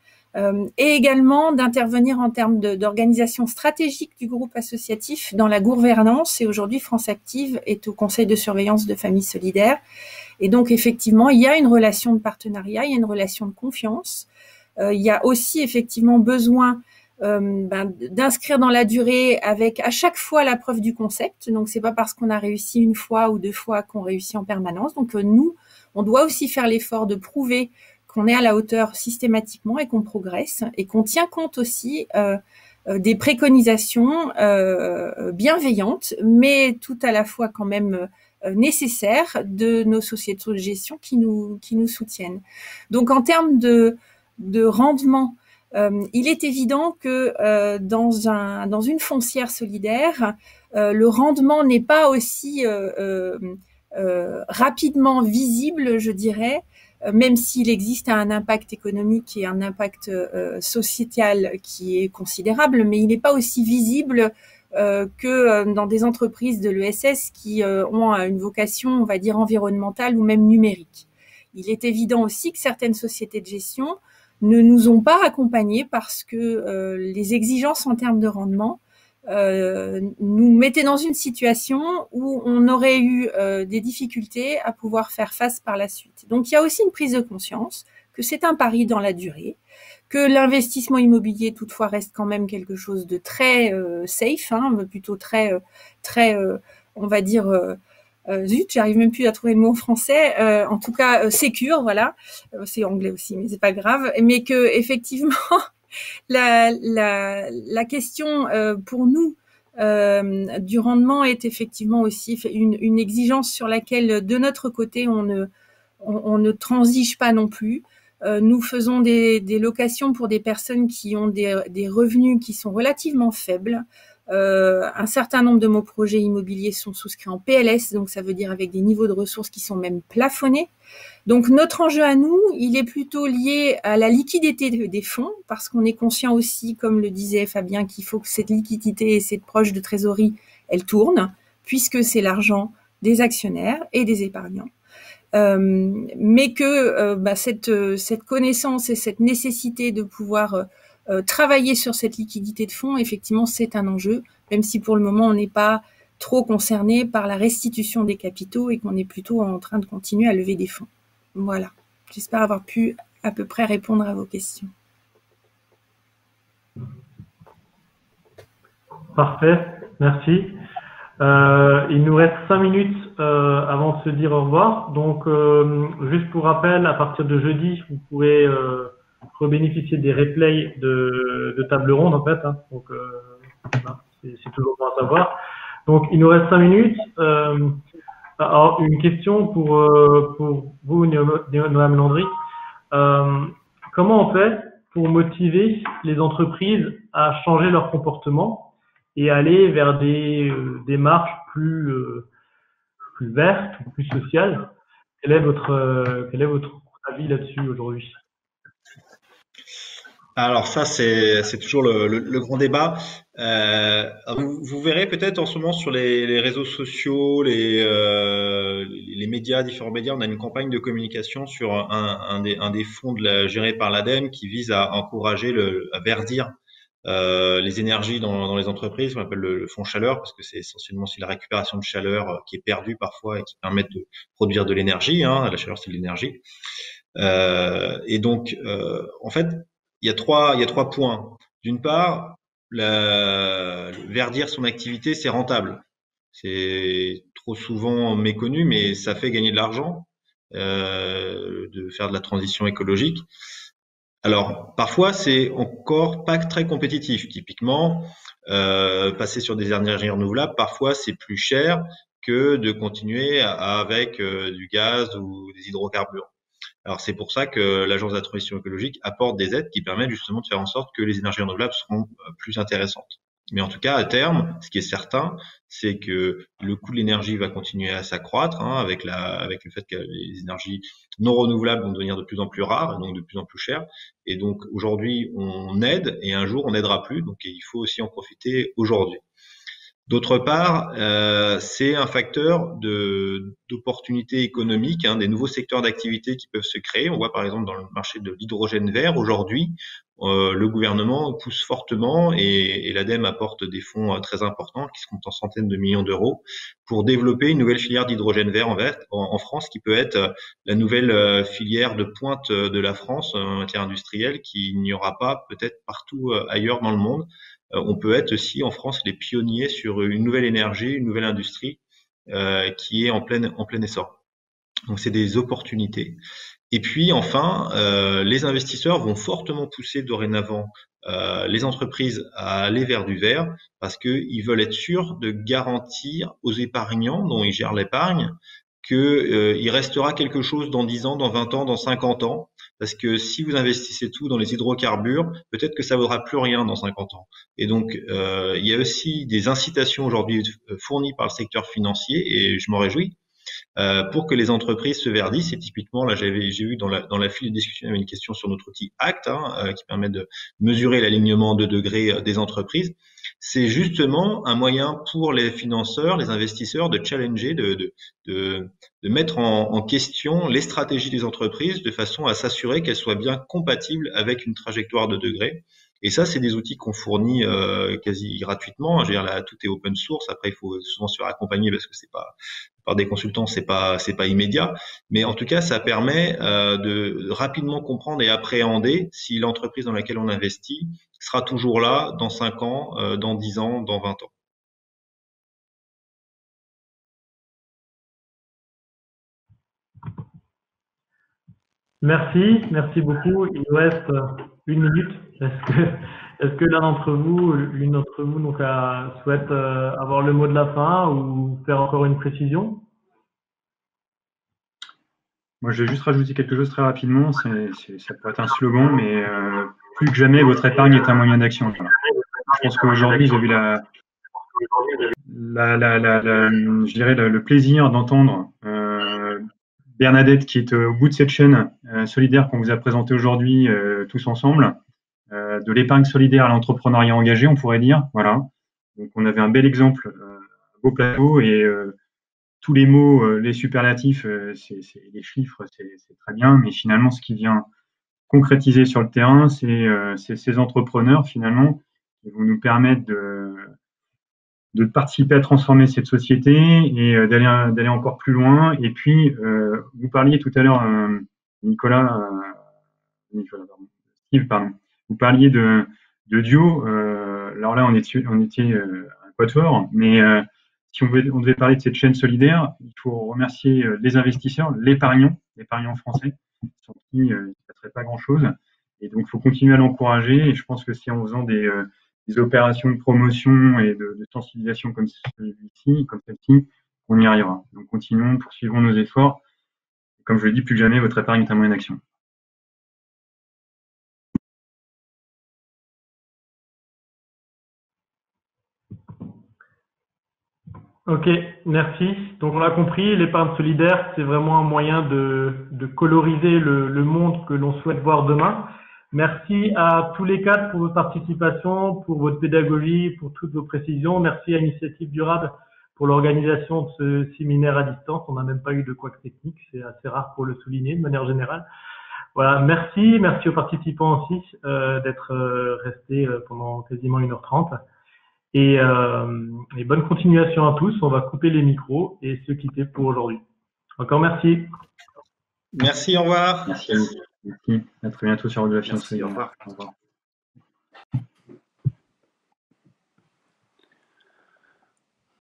Et également d'intervenir en termes d'organisation stratégique du groupe associatif dans la gouvernance. Et aujourd'hui, France Active est au conseil de surveillance de Familles Solidaires. Et donc, effectivement, il y a une relation de partenariat, il y a une relation de confiance. Il y a aussi effectivement besoin d'inscrire dans la durée avec à chaque fois la preuve du concept. Donc, c'est pas parce qu'on a réussi 1 fois ou 2 fois qu'on réussit en permanence. Donc, nous, on doit aussi faire l'effort de prouver qu'on est à la hauteur systématiquement et qu'on progresse et qu'on tient compte aussi des préconisations bienveillantes, mais tout à la fois quand même nécessaires de nos sociétés de gestion qui nous soutiennent. Donc en termes de rendement, il est évident que dans une foncière solidaire, le rendement n'est pas aussi rapidement visible, je dirais, même s'il existe un impact économique et un impact sociétal qui est considérable, mais il n'est pas aussi visible que dans des entreprises de l'ESS qui ont une vocation, on va dire, environnementale ou même numérique. Il est évident aussi que certaines sociétés de gestion ne nous ont pas accompagnés parce que les exigences en termes de rendement nous mettaient dans une situation où on aurait eu des difficultés à pouvoir faire face par la suite. Donc il y a aussi une prise de conscience que c'est un pari dans la durée, que l'investissement immobilier toutefois reste quand même quelque chose de très safe, hein, plutôt très on va dire zut, j'arrive même plus à trouver le mot en français, en tout cas sécure, voilà, c'est anglais aussi mais c'est pas grave, mais que effectivement la question pour nous du rendement est effectivement aussi une exigence sur laquelle de notre côté on ne transige pas non plus. Nous faisons des locations pour des personnes qui ont des revenus qui sont relativement faibles. Un certain nombre de nos projets immobiliers sont souscrits en PLS, donc ça veut dire avec des niveaux de ressources qui sont même plafonnés. Donc notre enjeu à nous, il est plutôt lié à la liquidité des fonds, parce qu'on est conscient aussi, comme le disait Fabien, qu'il faut que cette liquidité et cette poche de trésorerie, elle tourne, puisque c'est l'argent des actionnaires et des épargnants. Mais que cette connaissance et cette nécessité de pouvoir travailler sur cette liquidité de fonds, effectivement, c'est un enjeu, même si pour le moment, on n'est pas trop concerné par la restitution des capitaux et qu'on est plutôt en train de continuer à lever des fonds. Voilà. J'espère avoir pu à peu près répondre à vos questions. Parfait, merci. Il nous reste 5 minutes avant de se dire au revoir. Donc, juste pour rappel, à partir de jeudi, vous pourrez rebénéficier des replays de table ronde, en fait. Hein. Donc, voilà, c'est toujours bon à savoir. Donc, il nous reste 5 minutes. Alors, une question pour vous, Noam Landry. Comment on fait pour motiver les entreprises à changer leur comportement et aller vers des démarches plus vertes, plus sociales? Quel est votre avis là-dessus aujourd'hui? Alors ça, c'est toujours le grand débat. Vous verrez peut-être en ce moment sur les réseaux sociaux, les médias, différents médias, on a une campagne de communication sur un des fonds gérés par l'ADEME qui vise à encourager à verdir les énergies dans les entreprises, qu'on appelle le fonds chaleur, parce que c'est essentiellement aussi la récupération de chaleur qui est perdue parfois et qui permet de produire de l'énergie. Hein, la chaleur, c'est de l'énergie. Et donc, en fait, il y a trois points. D'une part, verdir son activité, c'est rentable. C'est trop souvent méconnu, mais ça fait gagner de l'argent, de faire de la transition écologique. Alors, parfois, c'est encore pas très compétitif. Typiquement, passer sur des énergies renouvelables, parfois, c'est plus cher que de continuer avec du gaz ou des hydrocarbures. Alors, c'est pour ça que l'Agence de la transition écologique apporte des aides qui permettent justement de faire en sorte que les énergies renouvelables seront plus intéressantes. Mais en tout cas, à terme, ce qui est certain, c'est que le coût de l'énergie va continuer à s'accroître, hein, avec le fait que les énergies non renouvelables vont devenir de plus en plus rares, et donc de plus en plus chères. Et donc, aujourd'hui, on aide, et un jour, on n'aidera plus. Donc, il faut aussi en profiter aujourd'hui. D'autre part, c'est un facteur d'opportunité économique, hein, des nouveaux secteurs d'activité qui peuvent se créer. On voit par exemple dans le marché de l'hydrogène vert aujourd'hui, le gouvernement pousse fortement et l'ADEME apporte des fonds très importants qui se comptent en centaines de millions d'euros pour développer une nouvelle filière d'hydrogène vert en France qui peut être la nouvelle filière de pointe de la France en matière industrielle qu'il n'y aura pas peut-être partout ailleurs dans le monde. On peut être aussi en France les pionniers sur une nouvelle énergie, une nouvelle industrie qui est en plein essor. Donc c'est des opportunités. Et puis enfin, les investisseurs vont fortement pousser dorénavant les entreprises à aller vers du vert parce qu'ils veulent être sûrs de garantir aux épargnants dont ils gèrent l'épargne qu'il restera quelque chose dans 10 ans, dans 20 ans, dans 50 ans. Parce que si vous investissez tout dans les hydrocarbures, peut-être que ça vaudra plus rien dans 50 ans. Et donc, il y a aussi des incitations aujourd'hui fournies par le secteur financier, et je m'en réjouis, pour que les entreprises se verdissent. Et typiquement, là, j'ai vu dans la file de discussion, il y avait une question sur notre outil ACT, hein, qui permet de mesurer l'alignement de degrés des entreprises. C'est justement un moyen pour les financeurs, les investisseurs de challenger, de mettre en question les stratégies des entreprises de façon à s'assurer qu'elles soient bien compatibles avec une trajectoire de degrés. Et ça, c'est des outils qu'on fournit quasi gratuitement. Je veux dire, là, tout est open source. Après, il faut souvent se faire accompagner parce que c'est pas par des consultants, c'est pas immédiat. Mais en tout cas, ça permet de rapidement comprendre et appréhender si l'entreprise dans laquelle on investit sera toujours là dans 5 ans, dans 10 ans, dans 20 ans. Merci beaucoup. Il nous reste 1 minute. Est-ce que l'un d'entre vous, l'une d'entre vous, donc, souhaite avoir le mot de la fin ou faire encore une précision? Moi, je vais juste rajouter quelque chose très rapidement. Ça peut être un slogan, mais plus que jamais, votre épargne est un moyen d'action. Je pense qu'aujourd'hui, j'ai eu je dirais le plaisir d'entendre Bernadette, qui est au bout de cette chaîne solidaire qu'on vous a présentée aujourd'hui tous ensemble, de l'épargne solidaire à l'entrepreneuriat engagé, on pourrait dire. Voilà. Donc, on avait un bel exemple, un beau plateau, et tous les mots, les superlatifs, les chiffres, c'est très bien, mais finalement, ce qui vient concrétiser sur le terrain, c'est ces entrepreneurs, finalement, qui vont nous permettre de participer à transformer cette société et d'aller encore plus loin. Et puis, vous parliez tout à l'heure, Steve, pardon. Vous parliez de duo. Alors là, on était un quatuor, mais si on devait parler de cette chaîne solidaire, il faut remercier les investisseurs, l'épargnant français, sans qui il ne se passerait pas grand-chose. Et donc, il faut continuer à l'encourager. Et je pense que c'est en faisant des opérations de promotion et de sensibilisation comme celle-ci, qu'on y arrivera. Donc, continuons, poursuivons nos efforts. Et comme je le dis, plus que jamais, votre épargne est un moyen d'action. Ok, merci. Donc on l'a compris, l'épargne solidaire, c'est vraiment un moyen de coloriser le monde que l'on souhaite voir demain. Merci à tous les quatre pour votre participation, pour votre pédagogie, pour toutes vos précisions. Merci à Initiative Durable pour l'organisation de ce séminaire à distance. On n'a même pas eu de couac technique, c'est assez rare pour le souligner de manière générale. Voilà, merci aux participants aussi d'être restés pendant quasiment 1h30. Et bonne continuation à tous. On va couper les micros et se quitter pour aujourd'hui. Encore merci. Merci, au revoir. Merci. À très bientôt sur Radio de la Finance. Merci, au revoir. Au revoir.